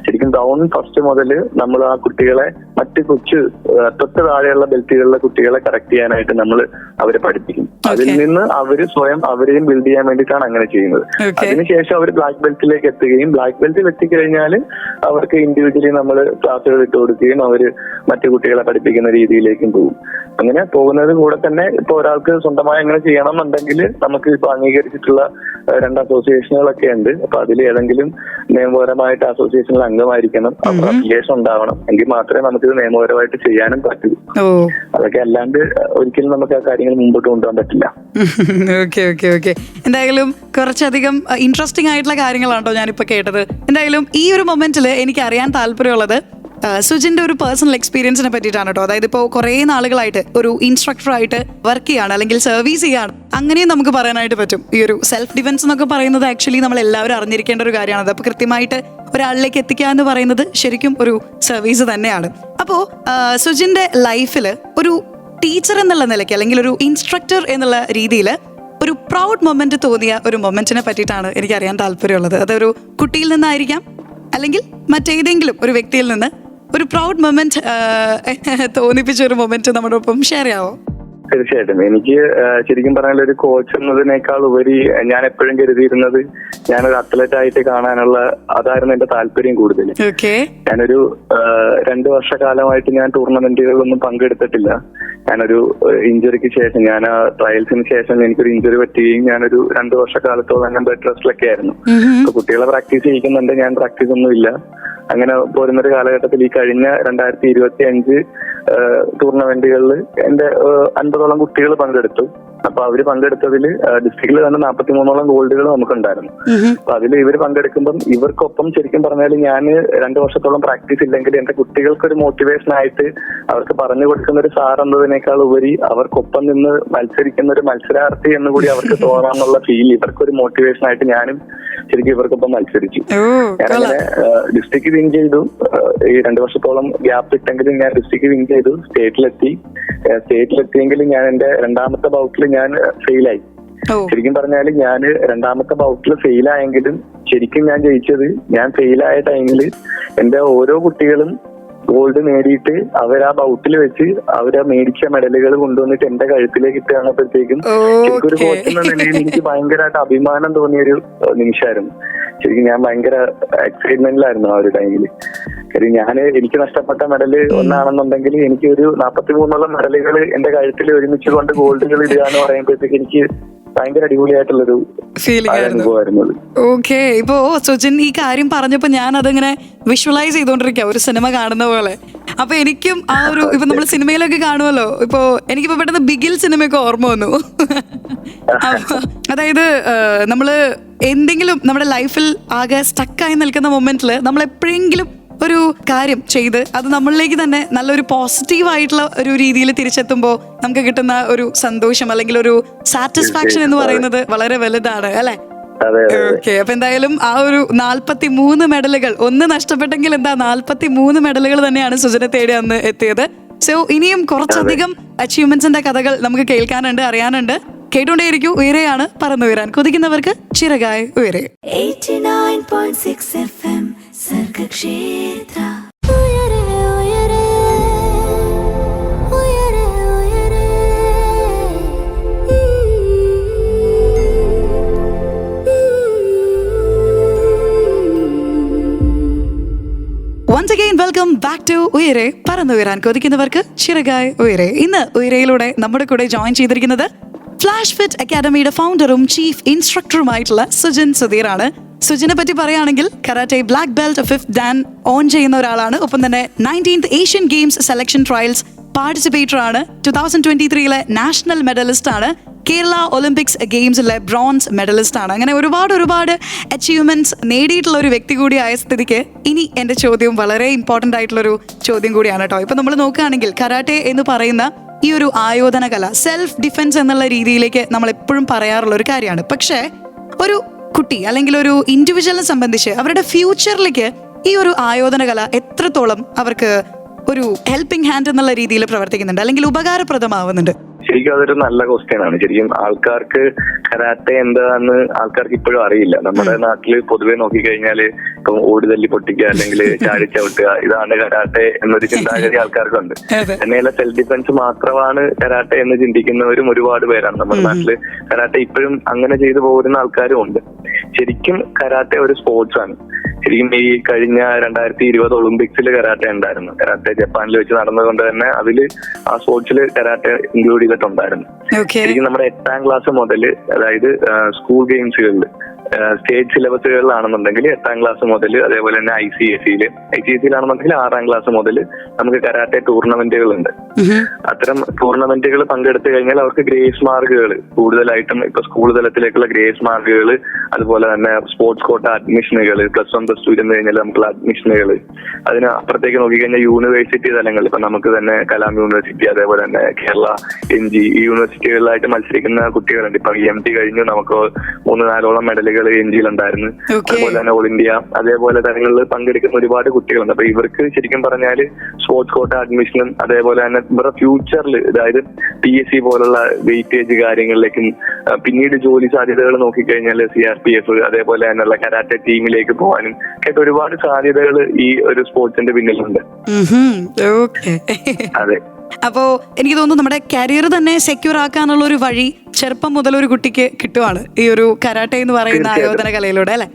ശരിക്കും ബ്രൗൺ ഫസ്റ്റ് മുതൽ നമ്മൾ ആ കുട്ടികളെ മറ്റ് തൊട്ട് താഴെയുള്ള ബെൽറ്റുകളിലെ കുട്ടികളെ കറക്റ്റ് ചെയ്യാനായിട്ട് നമ്മൾ അവരെ പഠിപ്പിക്കും. അതിൽ നിന്ന് സ്വയം അവരെയും ബിൽഡ് ചെയ്യാൻ വേണ്ടിയിട്ടാണ് അങ്ങനെ ചെയ്യുന്നത്. അതിനുശേഷം അവർ ബ്ലാക്ക് ബെൽറ്റിലേക്ക് എത്തുകയും ബ്ലാക്ക് ബെൽറ്റിൽ എത്തിക്കഴിഞ്ഞാൽ അവർക്ക് ഇൻഡിവിജ്വലി നമ്മൾ ക്ലാസ്സുകൾ ഇട്ട് കൊടുക്കുകയും അവര് മറ്റു കുട്ടികളെ പഠിപ്പിക്കുന്ന രീതിയിലേക്കും പോകും. അങ്ങനെ പോകുന്നത് കൂടെ തന്നെ ഇപ്പൊ ഒരാൾക്ക് സ്വന്തമായി അങ്ങനെ ചെയ്യണം എന്നുണ്ടെങ്കിൽ നമുക്ക് ഇപ്പൊ അംഗീകരിച്ചിട്ടുള്ള 2 അസോസിയേഷനുകളൊക്കെ ഉണ്ട്. അപ്പൊ അതിൽ ഏതെങ്കിലും നിയമപരമായിട്ട് അസോസിയേഷനിൽ അംഗമായിരിക്കണം, അഫിലിയേഷൻ ഉണ്ടാവണം. എങ്കിൽ മാത്രമേ നമുക്കിത് നിയമപരമായിട്ട് ചെയ്യാനും പറ്റൂ. അതൊക്കെ അല്ലാണ്ട് ഒരിക്കലും നമുക്ക് ആ കാര്യങ്ങൾ മുമ്പോട്ട് കൊണ്ടുപോകാൻ പറ്റില്ല. ഓക്കെ. എന്തായാലും കുറച്ചധികം ഇൻട്രസ്റ്റിംഗ് ആയിട്ടുള്ള കാര്യങ്ങളാണോ ഞാനിപ്പോ കേട്ടത്. എന്തായാലും ഈ ഒരു മൊമെന്റിൽ എനിക്ക് അറിയാൻ താല്പര്യമുള്ളത് സുജിന്റെ ഒരു പേഴ്സണൽ എക്സ്പീരിയൻസിനെ പറ്റിയിട്ടാണ് കേട്ടോ. അതായത് ഇപ്പോൾ കുറേ നാളുകളായിട്ട് ഒരു ഇൻസ്ട്രക്ടറായിട്ട് വർക്ക് ചെയ്യാണ്, അല്ലെങ്കിൽ സർവീസ് ചെയ്യാണ്, അങ്ങനെയും നമുക്ക് പറയാനായിട്ട് പറ്റും. ഈ ഒരു സെൽഫ് ഡിഫൻസ് എന്നൊക്കെ പറയുന്നത് ആക്ച്വലി നമ്മൾ എല്ലാവരും അറിഞ്ഞിരിക്കേണ്ട ഒരു കാര്യമാണ്. അപ്പോൾ കൃത്യമായിട്ട് ഒരാളിലേക്ക് എത്തിക്കുക എന്ന് പറയുന്നത് ശരിക്കും ഒരു സർവീസ് തന്നെയാണ്. അപ്പോൾ സുജിന്റെ ലൈഫിൽ ഒരു ടീച്ചർ എന്നുള്ള നിലയ്ക്ക്, അല്ലെങ്കിൽ ഒരു ഇൻസ്ട്രക്ടർ എന്നുള്ള രീതിയിൽ ഒരു പ്രൗഡ് മൊമെന്റ് തോന്നിയ ഒരു മൊമെന്റിനെ പറ്റിയിട്ടാണ് എനിക്ക് അറിയാൻ താല്പര്യമുള്ളത്. അതൊരു കുട്ടിയിൽ നിന്നായിരിക്കാം, അല്ലെങ്കിൽ മറ്റേതെങ്കിലും ഒരു വ്യക്തിയിൽ നിന്ന് ഒരു പ്രൗഡ് മൊമെന്റ് തോന്നിപ്പിച്ച ഒരു മൊമെന്റ് നമ്മുടെ ഒപ്പം ഷെയർ ചെയ്യാവോ? തീർച്ചയായിട്ടും. എനിക്ക് ശരിക്കും പറഞ്ഞാൽ ഒരു കോച്ച് എന്നതിനേക്കാൾ ഉപരി ഞാൻ എപ്പോഴും കരുതിയിരുന്നത് ഞാനൊരു അത്ലറ്റ് ആയിട്ട് കാണാനുള്ള, അതായിരുന്നു എന്റെ താല്പര്യം കൂടുതൽ. ഞാനൊരു 2 വർഷക്കാലമായിട്ട് ഞാൻ ടൂർണമെന്റുകളിലൊന്നും പങ്കെടുത്തിട്ടില്ല. ഞാനൊരു ഇഞ്ചുറിക്ക് ശേഷം, ഞാൻ ആ ട്രയൽസിന് ശേഷം എനിക്കൊരു ഇഞ്ചുറി പറ്റുകയും ഞാനൊരു 2 വർഷക്കാലത്തോളം ഞാൻ ബെഡ് റെസ്റ്റിലൊക്കെ ആയിരുന്നു. അപ്പൊ കുട്ടികളെ പ്രാക്ടീസ് ചെയ്യിക്കുന്നുണ്ട്, ഞാൻ പ്രാക്ടീസ് ഒന്നും ഇല്ല. അങ്ങനെ പോരുന്നൊരു കാലഘട്ടത്തിൽ ഈ കഴിഞ്ഞ 2025 ടൂർണമെന്റുകളിൽ എന്റെ 50ഓളം കുട്ടികൾ പങ്കെടുത്തു. അപ്പൊ അവര് പങ്കെടുത്തതിൽ ഡിസ്ട്രിക്റ്റിൽ തന്നെ 43ഓളം ഗോൾഡുകൾ നമുക്കുണ്ടായിരുന്നു. അപ്പൊ അതിൽ ഇവര് പങ്കെടുക്കുമ്പോൾ ഇവർക്കൊപ്പം ശരിക്കും പറഞ്ഞാൽ ഞാൻ 2 വർഷത്തോളം പ്രാക്ടീസ് ഇല്ലെങ്കിൽ എന്റെ കുട്ടികൾക്കൊരു മോട്ടിവേഷൻ ആയിട്ട് അവർക്ക് പറഞ്ഞു കൊടുക്കുന്ന ഒരു സാർ എന്നതിനേക്കാൾ ഉപരി അവർക്കൊപ്പം നിന്ന് മത്സരിക്കുന്ന ഒരു മത്സരാർത്ഥി എന്നുകൂടി അവർക്ക് തോന്നാന്നുള്ള ഫീൽ, ഇവർക്കൊരു മോട്ടിവേഷൻ ആയിട്ട് ഞാനും ശരിക്കും ഇവർക്കൊപ്പം മത്സരിച്ചു. ഞാനങ്ങനെ ഡിസ്ട്രിക്ട് വിൻ ചെയ്തു. ഈ 2 വർഷത്തോളം ഗ്യാപ്പ് ഇട്ടെങ്കിലും ഞാൻ ഡിസ്ട്രിക്ട് വിൻ ചെയ്തു. സ്റ്റേറ്റിലെത്തിയെങ്കിലും ഞാൻ എന്റെ 2ാമത്തെ ബൗട്ടിൽ ഞാൻ ഫെയിലായി. ശരിക്കും പറഞ്ഞാൽ ഞാൻ 2ാമത്തെ ബൗട്ടിൽ ഫെയിലായെങ്കിലും ശരിക്കും ഞാൻ ജയിച്ചത്, ഞാൻ ഫെയിലായ ടൈമിൽ എന്റെ ഓരോ കുട്ടികളും ഗോൾഡ് നേടിയിട്ട് അവരാ ബൗട്ടിൽ വെച്ച് അവരാ മേടിച്ച മെഡലുകൾ കൊണ്ടുവന്നിട്ട് എന്റെ കഴുത്തിലേക്ക് ഇട്ട് കാണുമ്പോഴത്തേക്കും ശരിക്കൊരു കോച്ച് എന്ന നിലയിൽ എനിക്ക് ഭയങ്കരമായിട്ട് അഭിമാനം തോന്നിയൊരു നിമിഷമായിരുന്നു. ശരിക്കും ഞാൻ ഭയങ്കര എക്സൈറ്റ്മെന്റിലായിരുന്നു ആ ഒരു ടൈമില്. കാര്യം എനിക്ക് നഷ്ടപ്പെട്ട മെഡല് ഒന്നാണെന്നുണ്ടെങ്കിൽ എനിക്ക് ഒരു 43ഓളം മെഡലുകൾ എന്റെ കഴുത്തിൽ ഒരുമിച്ച് കൊണ്ട് ഗോൾഡുകൾ ഇടുക എന്ന് പറയുമ്പോഴത്തേക്ക് എനിക്ക് ഭയങ്കര അടിപൊളിയായിട്ടുള്ളൊരു ഫീലിംഗ് ആയിരുന്നു. ഓക്കെ. ഇപ്പോ സുജിൻ ഈ കാര്യം പറഞ്ഞപ്പോ ഞാൻ അതിങ്ങനെ വിഷ്വലൈസ് ചെയ്തോണ്ടിരിക്കുക, ഒരു സിനിമ കാണുന്ന പോലെ. അപ്പൊ എനിക്കും ആ ഒരു, ഇപ്പൊ നമ്മൾ സിനിമയിലൊക്കെ കാണുമല്ലോ, ഇപ്പോ എനിക്കിപ്പോ പെട്ടെന്ന് ബിഗിൽ സിനിമയൊക്കെ ഓർമ്മ വന്നു. അതായത് നമ്മള് എന്തെങ്കിലും നമ്മുടെ ലൈഫിൽ ആകെ സ്റ്റക്കായി നിൽക്കുന്ന മൊമെന്റിൽ നമ്മൾ എപ്പോഴെങ്കിലും ഒരു കാര്യം ചെയ്ത് അത് നമ്മളിലേക്ക് തന്നെ നല്ലൊരു പോസിറ്റീവ് ആയിട്ടുള്ള ഒരു രീതിയിൽ തിരിച്ചെത്തുമ്പോൾ നമുക്ക് കിട്ടുന്ന ഒരു സന്തോഷം, അല്ലെങ്കിൽ ഒരു സാറ്റിസ്ഫാക്ഷൻ എന്ന് പറയുന്നത് വളരെ വലുതാണ്, അല്ലെ? ഓക്കെ. അപ്പൊ എന്തായാലും ആ ഒരു 43 മെഡലുകൾ, ഒന്ന് നഷ്ടപ്പെട്ടെങ്കിൽ എന്താ 43 മെഡലുകൾ തന്നെയാണ് സുജിനെ തേടി അന്ന് എത്തിയത്. സോ ഇനിയും കുറച്ചധികം അച്ചീവ്മെന്റ്സിന്റെ കഥകൾ നമുക്ക് കേൾക്കാനുണ്ട്, അറിയാനുണ്ട്. കേട്ടുകൊണ്ടേയിരിക്കൂ. ഉയരെയാണ് പറന്നുയരാൻ കൊതിക്കുന്നവർക്ക് ചിറകായി ഉയരെ. 89.6 FM Sargakshetra. Once again, welcome back to ഉയരെ പറന്നുയരാൻ കൊതിക്കുന്നവർക്ക് ചിറകായി ഉയരെ. ഇന്ന് ഉയരയിലൂടെ നമ്മുടെ കൂടെ ജോയിൻ ചെയ്തിരിക്കുന്നത് ഫ്ലാഷ് ഫിറ്റ് അക്കാദമിയുടെ ഫൗണ്ടറും ചീഫ് ഇൻസ്ട്രക്ടറുമായിട്ടുള്ള സുജിൻ സുധീറാണ്. സുജിനെ പറ്റി പറയുകയാണെങ്കിൽ karate black belt 5th dan own ചെയ്യുന്ന ഒരാളാണ്. ഒപ്പം തന്നെ 19th Asian games selection trials participator ആണ്. 2023 നാഷണൽ മെഡലിസ്റ്റ് ആണ്. കേരള ഒളിമ്പിക്സ് ഗെയിംസിലെ ബ്രോൺസ് മെഡലിസ്റ്റ് ആണ്. അങ്ങനെ ഒരുപാട് അച്ചീവ്മെന്റ്സ് നേടിയിട്ടുള്ള ഒരു വ്യക്തി കൂടിയായ സ്ഥിതിക്ക് ഇനി എൻ്റെ ചോദ്യം വളരെ ഇമ്പോർട്ടൻ്റ് ആയിട്ടുള്ളൊരു ചോദ്യം കൂടിയാണ് കേട്ടോ. ഇപ്പം നമ്മൾ നോക്കുകയാണെങ്കിൽ കരാട്ടെ എന്ന് പറയുന്ന ഈ ഒരു ആയോധന കല സെൽഫ് ഡിഫെൻസ് എന്നുള്ള രീതിയിലേക്ക് നമ്മൾ എപ്പോഴും പറയാറുള്ള ഒരു കാര്യമാണ്. പക്ഷേ ഒരു കുട്ടി അല്ലെങ്കിൽ ഒരു ഇൻഡിവിജ്വലിനെ സംബന്ധിച്ച് അവരുടെ ഫ്യൂച്ചറിലേക്ക് ഈ ഒരു ആയോധന കല എത്രത്തോളം അവർക്ക് ഒരു ഹെൽപ്പിംഗ് ഹാൻഡ് എന്നുള്ള രീതിയിൽ പ്രവർത്തിക്കുന്നുണ്ട് അല്ലെങ്കിൽ ഉപകാരപ്രദമാവുന്നുണ്ട്? ശരിക്കും അതൊരു നല്ല ക്വസ്റ്റ്യൻ ആണ്. ശരിക്കും ആൾക്കാർക്ക് കരാട്ടെ എന്താന്ന് ആൾക്കാർക്ക് ഇപ്പോഴും അറിയില്ല. നമ്മുടെ നാട്ടില് പൊതുവെ നോക്കിക്കഴിഞ്ഞാല് ഇപ്പം ഓടിതല്ലി പൊട്ടിക്കുക അല്ലെങ്കിൽ ചാടി ചവിട്ടുക, ഇതാണ് കരാട്ടെ എന്നൊരു ചിന്താഗതി ആൾക്കാർക്കുണ്ട്. തന്നെയല്ല സെൽഫ് ഡിഫെൻസ് മാത്രമാണ് കരാട്ടെ എന്ന് ചിന്തിക്കുന്നവരും ഒരുപാട് പേരാണ് നമ്മുടെ നാട്ടില്. കരാട്ടെ ഇപ്പോഴും അങ്ങനെ ചെയ്തു പോകുന്ന ആൾക്കാരും ഉണ്ട്. ശരിക്കും കരാട്ടെ ഒരു സ്പോർട്സ് ആണ്. ശരിക്കും ഈ കഴിഞ്ഞ 2020 ഒളിമ്പിക്സിൽ കരാട്ടെ ഉണ്ടായിരുന്നു. കരാട്ടെ ജപ്പാനിൽ വെച്ച് നടന്നതുകൊണ്ട് തന്നെ അതില് ആ സ്പോർട്സിൽ കരാട്ടെ ഇൻക്ലൂഡ് ചെയ്തിട്ടുണ്ടായിരുന്നു. ശരിക്കും നമ്മുടെ 8ാം ക്ലാസ് മുതൽ, അതായത് സ്കൂൾ ഗെയിംസുകളിൽ സ്റ്റേറ്റ് സിലബസുകളിലാണെന്നുണ്ടെങ്കിൽ 8ാം ക്ലാസ് മുതൽ, അതേപോലെ തന്നെ ICSE-യിലാണെന്നുണ്ടെങ്കിൽ 6ാം ക്ലാസ് മുതൽ നമുക്ക് കരാട്ടെ ടൂർണമെന്റുകളുണ്ട്. അത്തരം ടൂർണമെന്റുകൾ പങ്കെടുത്തു കഴിഞ്ഞാൽ അവർക്ക് ഗ്രേസ് മാർക്കുകൾ കൂടുതലായിട്ടും ഇപ്പൊ സ്കൂൾ തലത്തിലേക്കുള്ള ഗ്രേസ് മാർക്കുകൾ, അതുപോലെ തന്നെ സ്പോർട്സ് കോട്ട അഡ്മിഷനുകൾ, +1 +2 ഇരുന്ന് കഴിഞ്ഞാൽ നമുക്കുള്ള അഡ്മിഷനുകൾ, അതിന് അപ്പുറത്തേക്ക് നോക്കിക്കഴിഞ്ഞാൽ യൂണിവേഴ്സിറ്റി തലങ്ങൾ, ഇപ്പൊ നമുക്ക് തന്നെ കലാം യൂണിവേഴ്സിറ്റി, അതേപോലെ തന്നെ കേരള NG, ഈ യൂണിവേഴ്സിറ്റികളിലായിട്ട് മത്സരിക്കുന്ന കുട്ടികളുണ്ട്. ഇപ്പൊ MT കഴിഞ്ഞു, നമുക്ക് 3-4ഓളം മെഡലുകൾ NG-യിലുണ്ടായിരുന്നു. അതുപോലെ തന്നെ ഓൾ ഇന്ത്യ അതേപോലെ തരങ്ങളിൽ പങ്കെടുക്കുന്ന ഒരുപാട് കുട്ടികളുണ്ട്. അപ്പൊ ഇവർക്ക് ശരിക്കും പറഞ്ഞാൽ സ്പോർട്സ് കോട്ട അഡ്മിഷനും, അതേപോലെ തന്നെ ഇവരുടെ ഫ്യൂച്ചറിൽ, അതായത് PSC പോലുള്ള വെയിറ്റേജ് കാര്യങ്ങളിലേക്കും പിന്നീട് ജോലി സാധ്യതകൾ നോക്കിക്കഴിഞ്ഞാൽ CRPF, അതേപോലെ തന്നെയുള്ള കരാട്ടെ ടീമിലേക്ക് പോകാനും കേട്ട് ഒരുപാട് സാധ്യതകൾ ഈ ഒരു സ്പോർട്സിന്റെ പിന്നിലുണ്ട്. അതെ. അപ്പോ എനിക്ക് തോന്നുന്നു നമ്മുടെ കരിയർ തന്നെ സെക്യൂർ ആക്കാനുള്ള ഒരു വഴി ചെറുപ്പം മുതൽ ഒരു കുട്ടിക്ക് കിട്ടുവാണ് ഈ ഒരു കരാട്ടെ എന്ന് പറയുന്ന ആയോധന കലയിലൂടെ, അല്ലെ?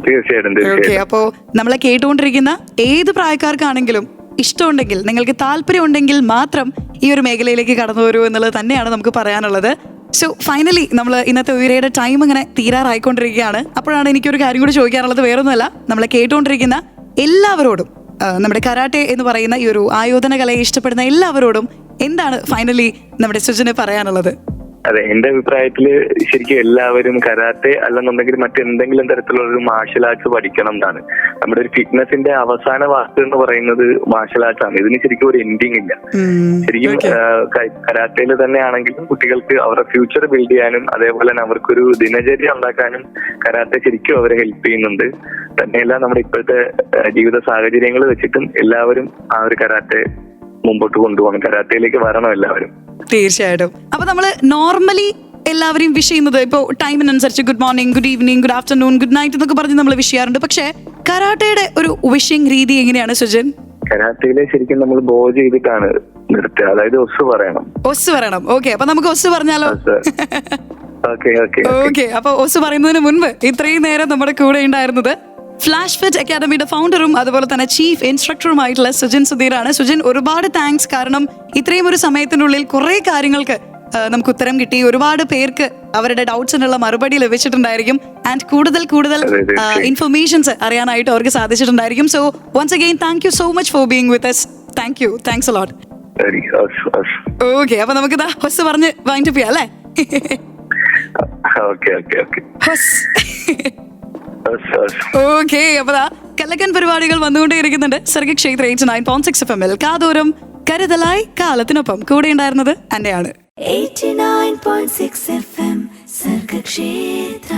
തീർച്ചയായിട്ടും. ഓക്കെ. അപ്പോ നമ്മളെ കേട്ടുകൊണ്ടിരിക്കുന്ന ഏത് പ്രായക്കാർക്കാണെങ്കിലും ഇഷ്ടമുണ്ടെങ്കിൽ, നിങ്ങൾക്ക് താല്പര്യം ഉണ്ടെങ്കിൽ മാത്രം ഈ ഒരു മേഖലയിലേക്ക് കടന്നു വരൂ എന്നുള്ളത് തന്നെയാണ് നമുക്ക് പറയാനുള്ളത്. സോ ഫൈനലി നമ്മൾ ഇന്നത്തെ ഉയരയുടെ ടൈം ഇങ്ങനെ തീരാറായിക്കൊണ്ടിരിക്കുകയാണ്. അപ്പോഴാണ് എനിക്കൊരു കാര്യം കൂടി ചോദിക്കാനുള്ളത്. വേറൊന്നുമല്ല, നമ്മളെ കേട്ടുകൊണ്ടിരിക്കുന്ന എല്ലാവരോടും, നമ്മുടെ കരാട്ടെ എന്ന് പറയുന്ന ഈ ഒരു ആയോധന കലയെ ഇഷ്ടപ്പെടുന്ന എല്ലാവരോടും എന്താണ് ഫൈനലി നമ്മുടെ സുജന് പറയാനുള്ളത്? അതെ, എന്റെ അഭിപ്രായത്തില് ശരിക്കും എല്ലാവരും കരാട്ടെ അല്ലെന്നുണ്ടെങ്കിൽ മറ്റെന്തെങ്കിലും തരത്തിലുള്ള ഒരു മാർഷൽ ആർട്സ് പഠിക്കണം എന്നാണ്. നമ്മുടെ ഒരു ഫിറ്റ്നസിന്റെ അവസാന വാക്ക് എന്ന് പറയുന്നത് മാർഷൽ ആർട്സ് ആണ്. ഇതിന് ശരിക്കും ഒരു എൻഡിങ് ഇല്ല. ശരിക്കും കരാട്ടയിൽ തന്നെ ആണെങ്കിലും കുട്ടികൾക്ക് അവരുടെ ഫ്യൂച്ചർ ബിൽഡ് ചെയ്യാനും, അതേപോലെ തന്നെ അവർക്കൊരു ദിനചര്യ ഉണ്ടാക്കാനും കരാട്ടെ ശരിക്കും അവരെ ഹെൽപ്പ് ചെയ്യുന്നുണ്ട്. തന്നെയല്ല, നമ്മുടെ ഇപ്പോഴത്തെ ജീവിത സാഹചര്യങ്ങൾ വെച്ചിട്ടും എല്ലാവരും ആ ഒരു കരാട്ടെ മുമ്പോട്ട് കൊണ്ടുപോകണം. കരാട്ടയിലേക്ക് വരണം എല്ലാവരും. തീർച്ചയായിട്ടും. അപ്പൊ നമ്മള് നോർമലി എല്ലാവരെയും വിഷ് ചെയ്യുന്നത് ഇപ്പൊ ടൈമിനനുസരിച്ച് good morning, good evening, good afternoon, good night എന്നൊക്കെ പറഞ്ഞ് നമ്മൾ വിഷ് ചെയ്യാറുണ്ട്. പക്ഷെ കരാട്ടയുടെ ഒരു വിഷിംഗ് രീതി എങ്ങനെയാണ് സുജൻ? കരാട്ടയിലെ ശരിക്കും നമ്മൾ ബോ ചെയ്തിട്ടാണ് നിർത്തുക, അതായത് ഒസ് പറയണം. ഓക്കെ, അപ്പൊ നമുക്ക് ഒസ് പറഞ്ഞാലോ? ഓക്കെ. അപ്പൊ ഒസ് പറയുന്നതിന് മുൻപ് ഇത്രയും നേരം നമ്മുടെ കൂടെ ഉണ്ടായിരുന്നത് ഫ്ലാഷ് ഫിറ്റ് അക്കാദമിയുടെ ഫൗണ്ടറും അതുപോലെ തന്നെ ചീഫ് ഇൻസ്ട്രക്ടറുമായിട്ടുള്ള സുജിൻ സുധീറാണ്. സുജിൻ, ഒരുപാട് താങ്ക്സ്. കാരണം ഇത്രയും ഒരു സമയത്തിനുള്ളിൽ കുറെ കാര്യങ്ങൾക്ക് നമുക്ക് ഉത്തരം കിട്ടി. ഒരുപാട് പേർക്ക് അവരുടെ ഡൗട്ട്സിനുള്ള മറുപടി ലഭിച്ചിട്ടുണ്ടായിരിക്കും. ആൻഡ് കൂടുതൽ ഇൻഫർമേഷൻസ് അറിയാനായിട്ട് അവർക്ക് സാധിച്ചിട്ടുണ്ടായിരിക്കും. So once again thank you so much for being with us. Thanks a lot. Okay, അപ്പൊ നമുക്ക് ഹൊസ് പറഞ്ഞ് വൈൻഡ് അപ്പ് ചെയ്യാം, അല്ലേ? ഓക്കെ. അപ്പൊ കലക്കൻ പരിപാടികൾ വന്നുകൊണ്ടേയിരിക്കുന്നുണ്ട്. സർഗക്ഷേത്ര 89.6 FM കാതോരം കരുതലായി കാലത്തിനൊപ്പം. കൂടെ ഉണ്ടായിരുന്നത് അന്നെയാണ്. 89.6 FM സർഗക്ഷേത്ര.